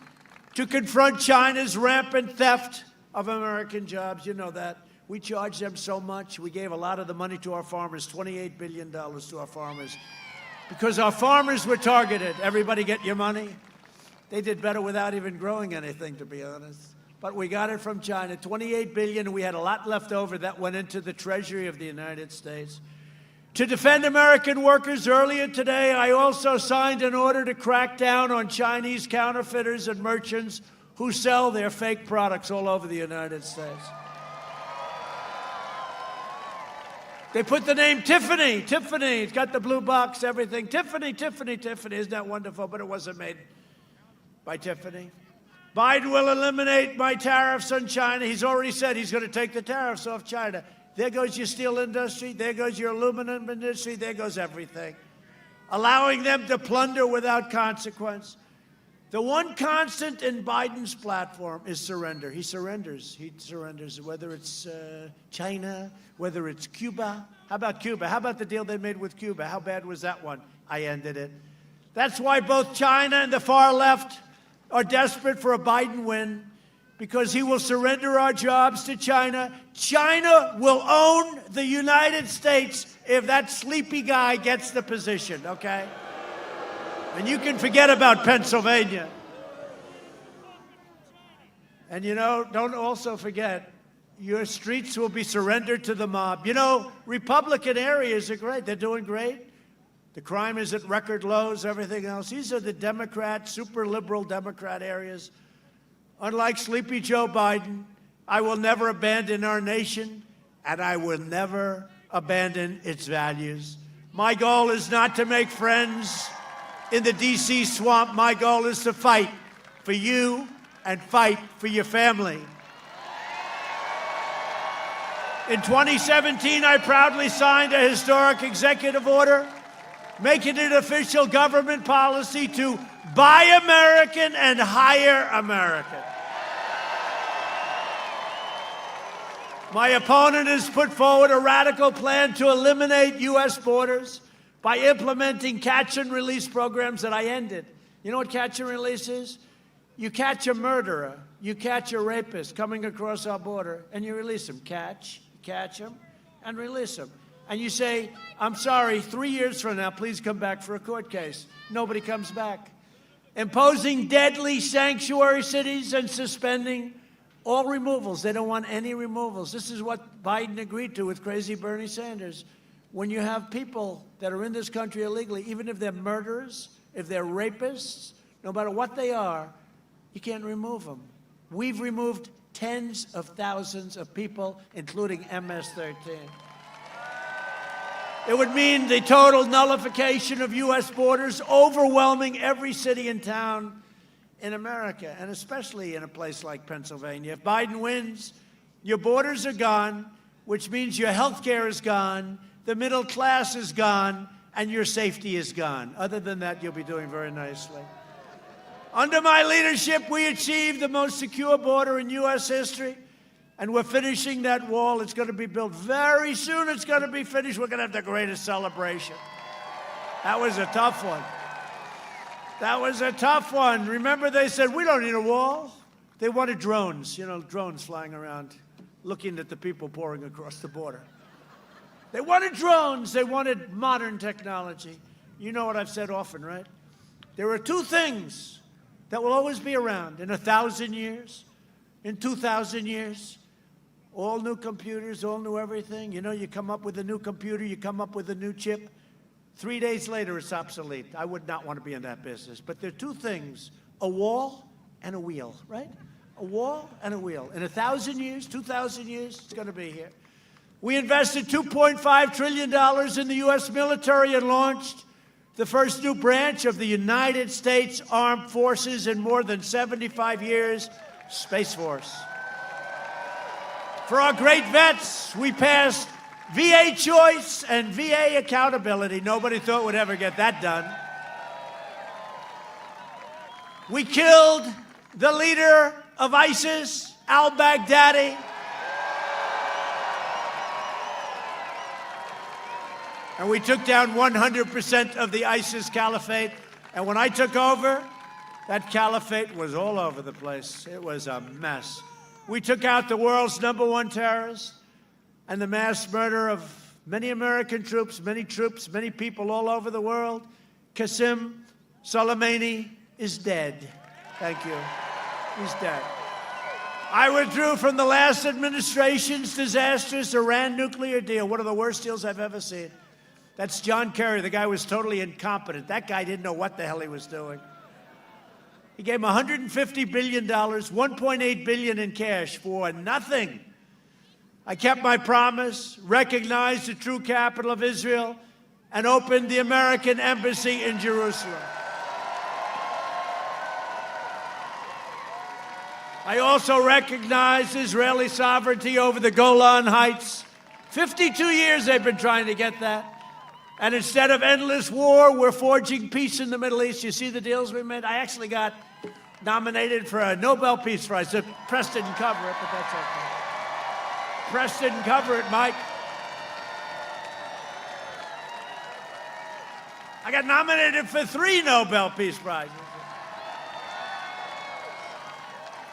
[SPEAKER 1] to confront China's rampant theft of American jobs. You know that. We charged them so much. We gave a lot of the money to our farmers, $28 billion to our farmers, because our farmers were targeted. Everybody get your money? They did better without even growing anything, to be honest. But we got it from China, $28 billion. We had a lot left over that went into the Treasury of the United States. To defend American workers, earlier today, I also signed an order to crack down on Chinese counterfeiters and merchants who sell their fake products all over the United States. They put the name Tiffany. Tiffany. It's got the blue box, everything. Tiffany, Tiffany, Tiffany. Isn't that wonderful? But it wasn't made by Tiffany. Biden will eliminate my tariffs on China. He's already said he's going to take the tariffs off China. There goes your steel industry. There goes your aluminum industry. There goes everything. Allowing them to plunder without consequence. The one constant in Biden's platform is surrender. He surrenders. He surrenders, whether it's China, whether it's Cuba. How about Cuba? How about the deal they made with Cuba? How bad was that one? I ended it. That's why both China and the far left are desperate for a Biden win, because he will surrender our jobs to China. China will own the United States if that sleepy guy gets the position, okay? And you can forget about Pennsylvania. And, you know, don't also forget, your streets will be surrendered to the mob. You know, Republican areas are great. They're doing great. The crime is at record lows, everything else. These are the Democrat, super liberal Democrat areas. Unlike Sleepy Joe Biden, I will never abandon our nation, and I will never abandon its values. My goal is not to make friends in the D.C. swamp. My goal is to fight for you and fight for your family. In 2017, I proudly signed a historic executive order making it official government policy to buy American and hire American. My opponent has put forward a radical plan to eliminate U.S. borders by implementing catch and release programs that I ended. You know what catch and release is? You catch a murderer, you catch a rapist coming across our border, and you release him. Catch him, and release him. And you say, I'm sorry, 3 years from now, please come back for a court case. Nobody comes back. Imposing deadly sanctuary cities and suspending all removals. They don't want any removals. This is what Biden agreed to with crazy Bernie Sanders. When you have people that are in this country illegally, even if they're murderers, if they're rapists, no matter what they are, you can't remove them. We've removed tens of thousands of people, including MS-13. It would mean the total nullification of U.S. borders, overwhelming every city and town in America, and especially in a place like Pennsylvania. If Biden wins, your borders are gone, which means your health care is gone, the middle class is gone, and your safety is gone. Other than that, you'll be doing very nicely. Under my leadership, we achieved the most secure border in U.S. history, and we're finishing that wall. It's going to be built very soon. It's going to be finished. We're going to have the greatest celebration. That was a tough one. That was a tough one. Remember, they said, we don't need a wall. They wanted drones, you know, drones flying around, looking at the people pouring across the border. They wanted drones. They wanted modern technology. You know what I've said often, right? There are two things that will always be around in 1,000 years, in 2,000 years. All new computers, all new everything. You know, you come up with a new computer, you come up with a new chip. 3 days later, it's obsolete. I would not want to be in that business. But there are two things, a wall and a wheel, right? A wall and a wheel. In 1,000 years, 2,000 years, it's going to be here. We invested $2.5 trillion in the U.S. military and launched the first new branch of the United States Armed Forces in more than 75 years, Space Force. For our great vets, we passed VA choice and VA accountability. Nobody thought we'd ever get that done. We killed the leader of ISIS, al-Baghdadi. And we took down 100% of the ISIS caliphate. And when I took over, that caliphate was all over the place. It was a mess. We took out the world's #1 terrorist and the mass murder of many American troops, many people all over the world. Qasem Soleimani is dead. Thank you. He's dead. I withdrew from the last administration's disastrous Iran nuclear deal, one of the worst deals I've ever seen. That's John Kerry. The guy was totally incompetent. That guy didn't know what the hell he was doing. He gave him $150 billion, $1.8 billion in cash for nothing. I kept my promise, recognized the true capital of Israel, and opened the American embassy in Jerusalem. I also recognized Israeli sovereignty over the Golan Heights. 52 years they've been trying to get that. And instead of endless war, we're forging peace in the Middle East. You see the deals we made? I actually got nominated for a Nobel Peace Prize. The press didn't cover it, but that's okay. Press didn't cover it, Mike. I got nominated for 3 Nobel Peace Prizes.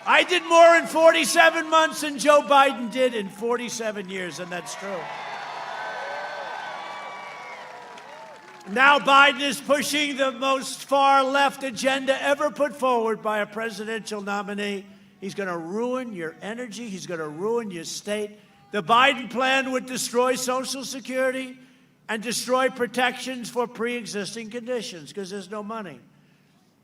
[SPEAKER 1] I did more in 47 months than Joe Biden did in 47 years, and that's true. Now Biden is pushing the most far-left agenda ever put forward by a presidential nominee. He's going to ruin your energy. He's going to ruin your state. The Biden plan would destroy Social Security and destroy protections for pre-existing conditions because there's no money.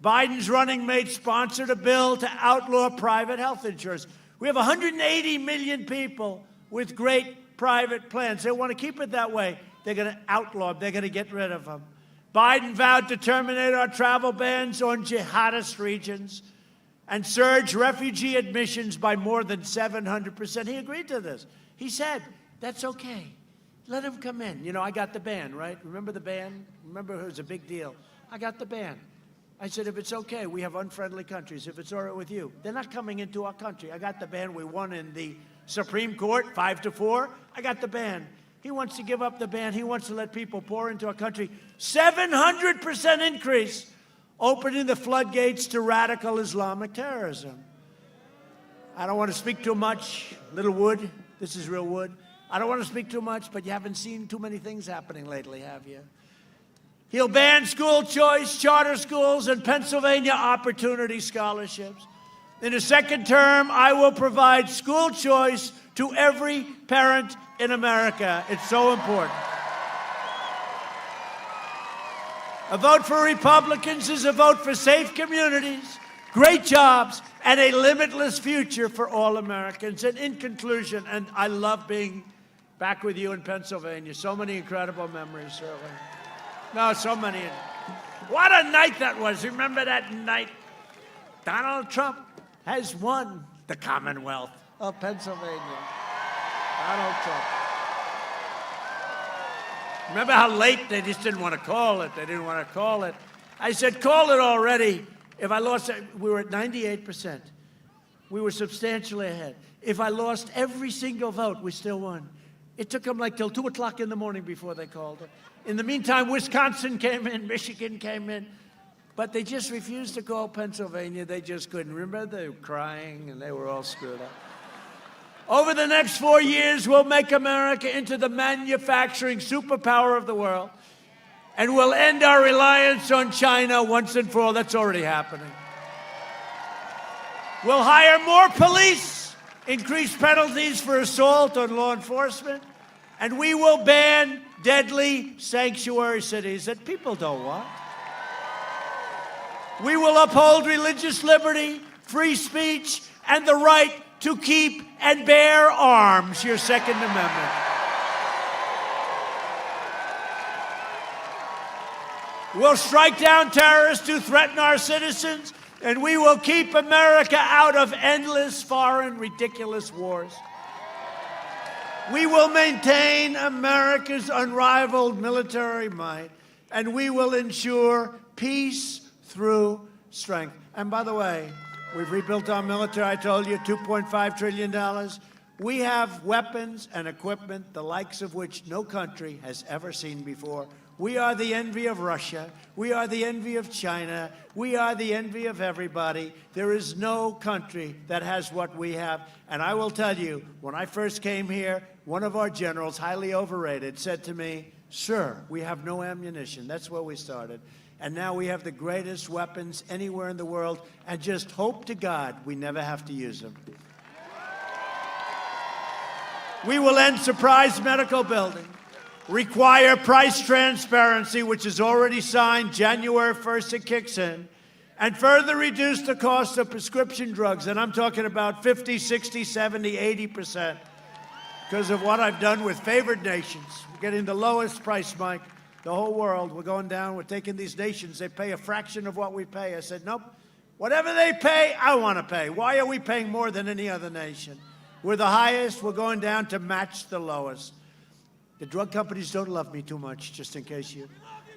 [SPEAKER 1] Biden's running mate sponsored a bill to outlaw private health insurance. We have 180 million people with great private plans. They want to keep it that way. They're going to outlaw them. They're going to get rid of them. Biden vowed to terminate our travel bans on jihadist regions and surge refugee admissions by more than 700%. He agreed to this. He said, that's okay. Let them come in. You know, I got the ban, right? Remember the ban? Remember it was a big deal. I got the ban. I said, if it's okay, we have unfriendly countries. If it's all right with you, they're not coming into our country. I got the ban. We won in the Supreme Court, 5-4. I got the ban. He wants to give up the ban. He wants to let people pour into our country. 700% increase, opening the floodgates to radical Islamic terrorism. I don't want to speak too much. Little wood. This is real wood. I don't want to speak too much, but you haven't seen too many things happening lately, have you? He'll ban school choice, charter schools, and Pennsylvania opportunity scholarships. In his second term, I will provide school choice to every parent in America. It's so important. A vote for Republicans is a vote for safe communities, great jobs, and a limitless future for all Americans. And in conclusion, and I love being back with you in Pennsylvania. So many incredible memories, Shirley. No, so many. What a night that was. Remember that night? Donald Trump has won the Commonwealth of Pennsylvania. Donald Trump. Remember how late they just didn't want to call it? They didn't want to call it. I said, call it already. If I lost, we were at 98%. We were substantially ahead. If I lost every single vote, we still won. It took them like till 2 o'clock in the morning before they called it. In the meantime, Wisconsin came in, Michigan came in, but they just refused to call Pennsylvania. They just couldn't. Remember, they were crying and they were all screwed up. Over the next 4 years, we'll make America into the manufacturing superpower of the world, and we'll end our reliance on China once and for all. That's already happening. We'll hire more police, increase penalties for assault on law enforcement, and we will ban deadly sanctuary cities that people don't want. We will uphold religious liberty, free speech, and the right to keep and bear arms, your Second Amendment. We'll strike down terrorists who threaten our citizens, and we will keep America out of endless, foreign, ridiculous wars. We will maintain America's unrivaled military might, and we will ensure peace through strength. And by the way, we've rebuilt our military. I told you, $2.5 trillion. We have weapons and equipment, the likes of which no country has ever seen before. We are the envy of Russia. We are the envy of China. We are the envy of everybody. There is no country that has what we have. And I will tell you, when I first came here, one of our generals, highly overrated, said to me, "Sir, we have no ammunition." That's where we started. And now we have the greatest weapons anywhere in the world, and just hope to God we never have to use them. We will end surprise medical building, require price transparency, which is already signed January 1st, it kicks in, and further reduce the cost of prescription drugs. And I'm talking about 50, 60, 70, 80%. Because of what I've done with favored nations. We're getting the lowest price, Mike, the whole world. We're going down. We're taking these nations. They pay a fraction of what we pay. I said, nope. Whatever they pay, I want to pay. Why are we paying more than any other nation? We're the highest. We're going down to match the lowest. The drug companies don't love me too much, just in case you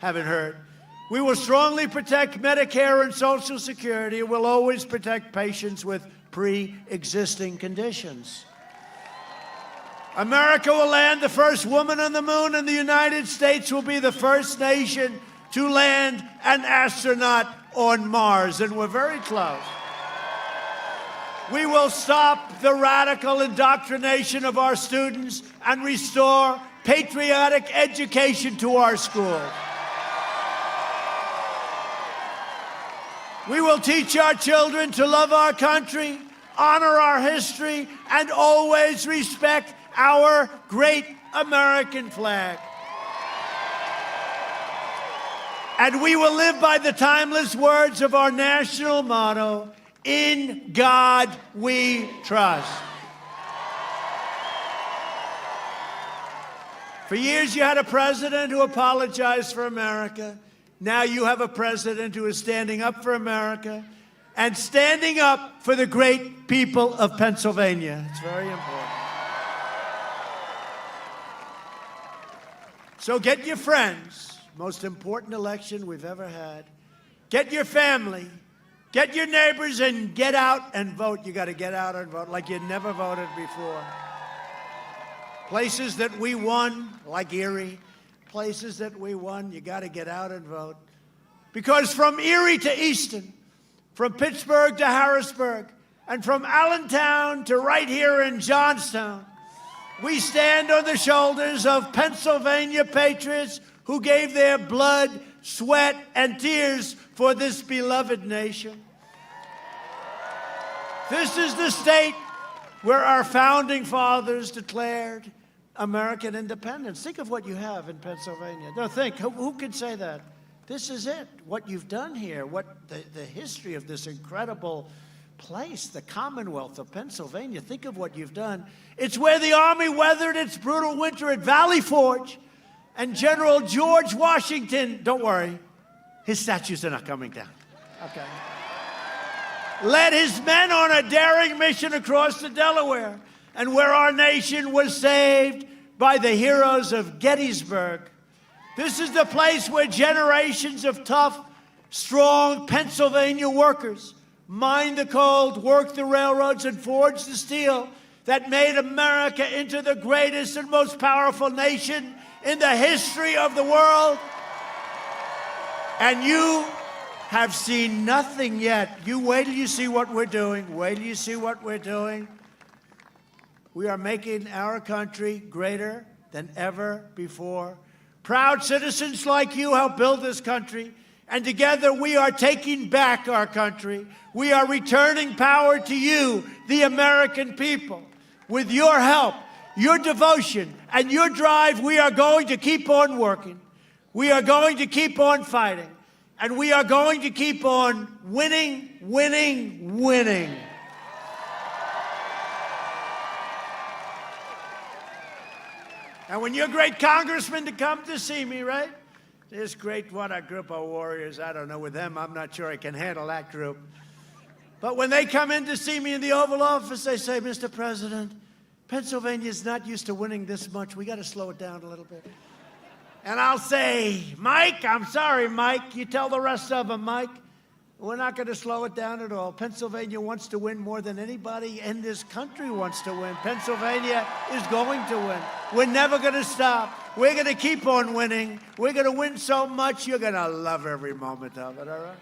[SPEAKER 1] haven't heard. We will strongly protect Medicare and Social Security. It will always protect patients with pre-existing conditions. America will land the first woman on the moon, and the United States will be the first nation to land an astronaut on Mars, and we're very close. We will stop the radical indoctrination of our students and restore patriotic education to our schools. We will teach our children to love our country, honor our history, and always respect our great American flag. And we will live by the timeless words of our national motto, "In God we trust." For years, you had a president who apologized for America. Now you have a president who is standing up for America and standing up for the great people of Pennsylvania. It's very important. So get your friends, most important election we've ever had. Get your family, get your neighbors, and get out and vote. You got to get out and vote like you never voted before. Places that we won, like Erie, places that we won, you got to get out and vote. Because from Erie to Easton, from Pittsburgh to Harrisburg, and from Allentown to right here in Johnstown, we stand on the shoulders of Pennsylvania patriots who gave their blood, sweat, and tears for this beloved nation. This is the state where our founding fathers declared American independence. Think of what you have in Pennsylvania. No, think, who can say that? This is it, what you've done here, what the history of this incredible place, the Commonwealth of Pennsylvania. Think of what you've done. It's where the Army weathered its brutal winter at Valley Forge, and General George Washington, don't worry, his statues are not coming down. Okay. Led his men on a daring mission across the Delaware, and where our nation was saved by the heroes of Gettysburg. This is the place where generations of tough, strong Pennsylvania workers mined the coal, worked the railroads, and forged the steel that made America into the greatest and most powerful nation in the history of the world. And you have seen nothing yet. You wait till you see what we're doing. Wait till you see what we're doing. We are making our country greater than ever before. Proud citizens like you help build this country, and together we are taking back our country. We are returning power to you, the American people. With your help, your devotion, and your drive, we are going to keep on working. We are going to keep on fighting. And we are going to keep on winning, winning, winning. And when your great congressman to come to see me, right? This great, what a group of warriors. I don't know, with them, I'm not sure I can handle that group. But when they come in to see me in the Oval Office, they say, Mr. President, Pennsylvania's not used to winning this much. We got to slow it down a little bit. And I'll say, Mike, I'm sorry, Mike. You tell the rest of them, Mike, we're not going to slow it down at all. Pennsylvania wants to win more than anybody in this country wants to win. Pennsylvania is going to win. We're never going to stop. We're going to keep on winning. We're going to win so much, you're going to love every moment of it, all right?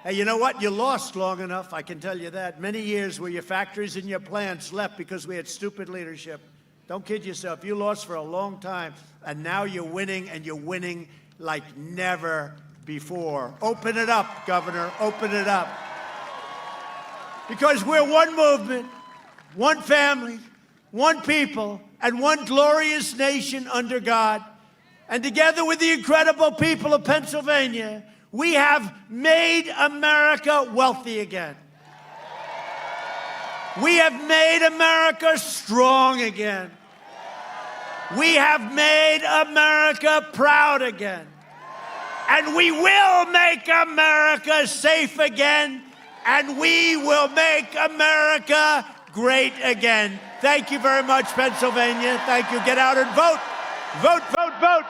[SPEAKER 1] Hey, you know what? You lost long enough, I can tell you that. Many years where your factories and your plants left because we had stupid leadership. Don't kid yourself. You lost for a long time, and now you're winning, and you're winning like never before. Open it up, Governor. Open it up. Because we're one movement, one family, one people, and one glorious nation under God. And together with the incredible people of Pennsylvania, we have made America wealthy again. We have made America strong again. We have made America proud again. And we will make America safe again. And we will make America great again. Thank you very much, Pennsylvania. Thank you. Get out and vote. Vote, vote, vote.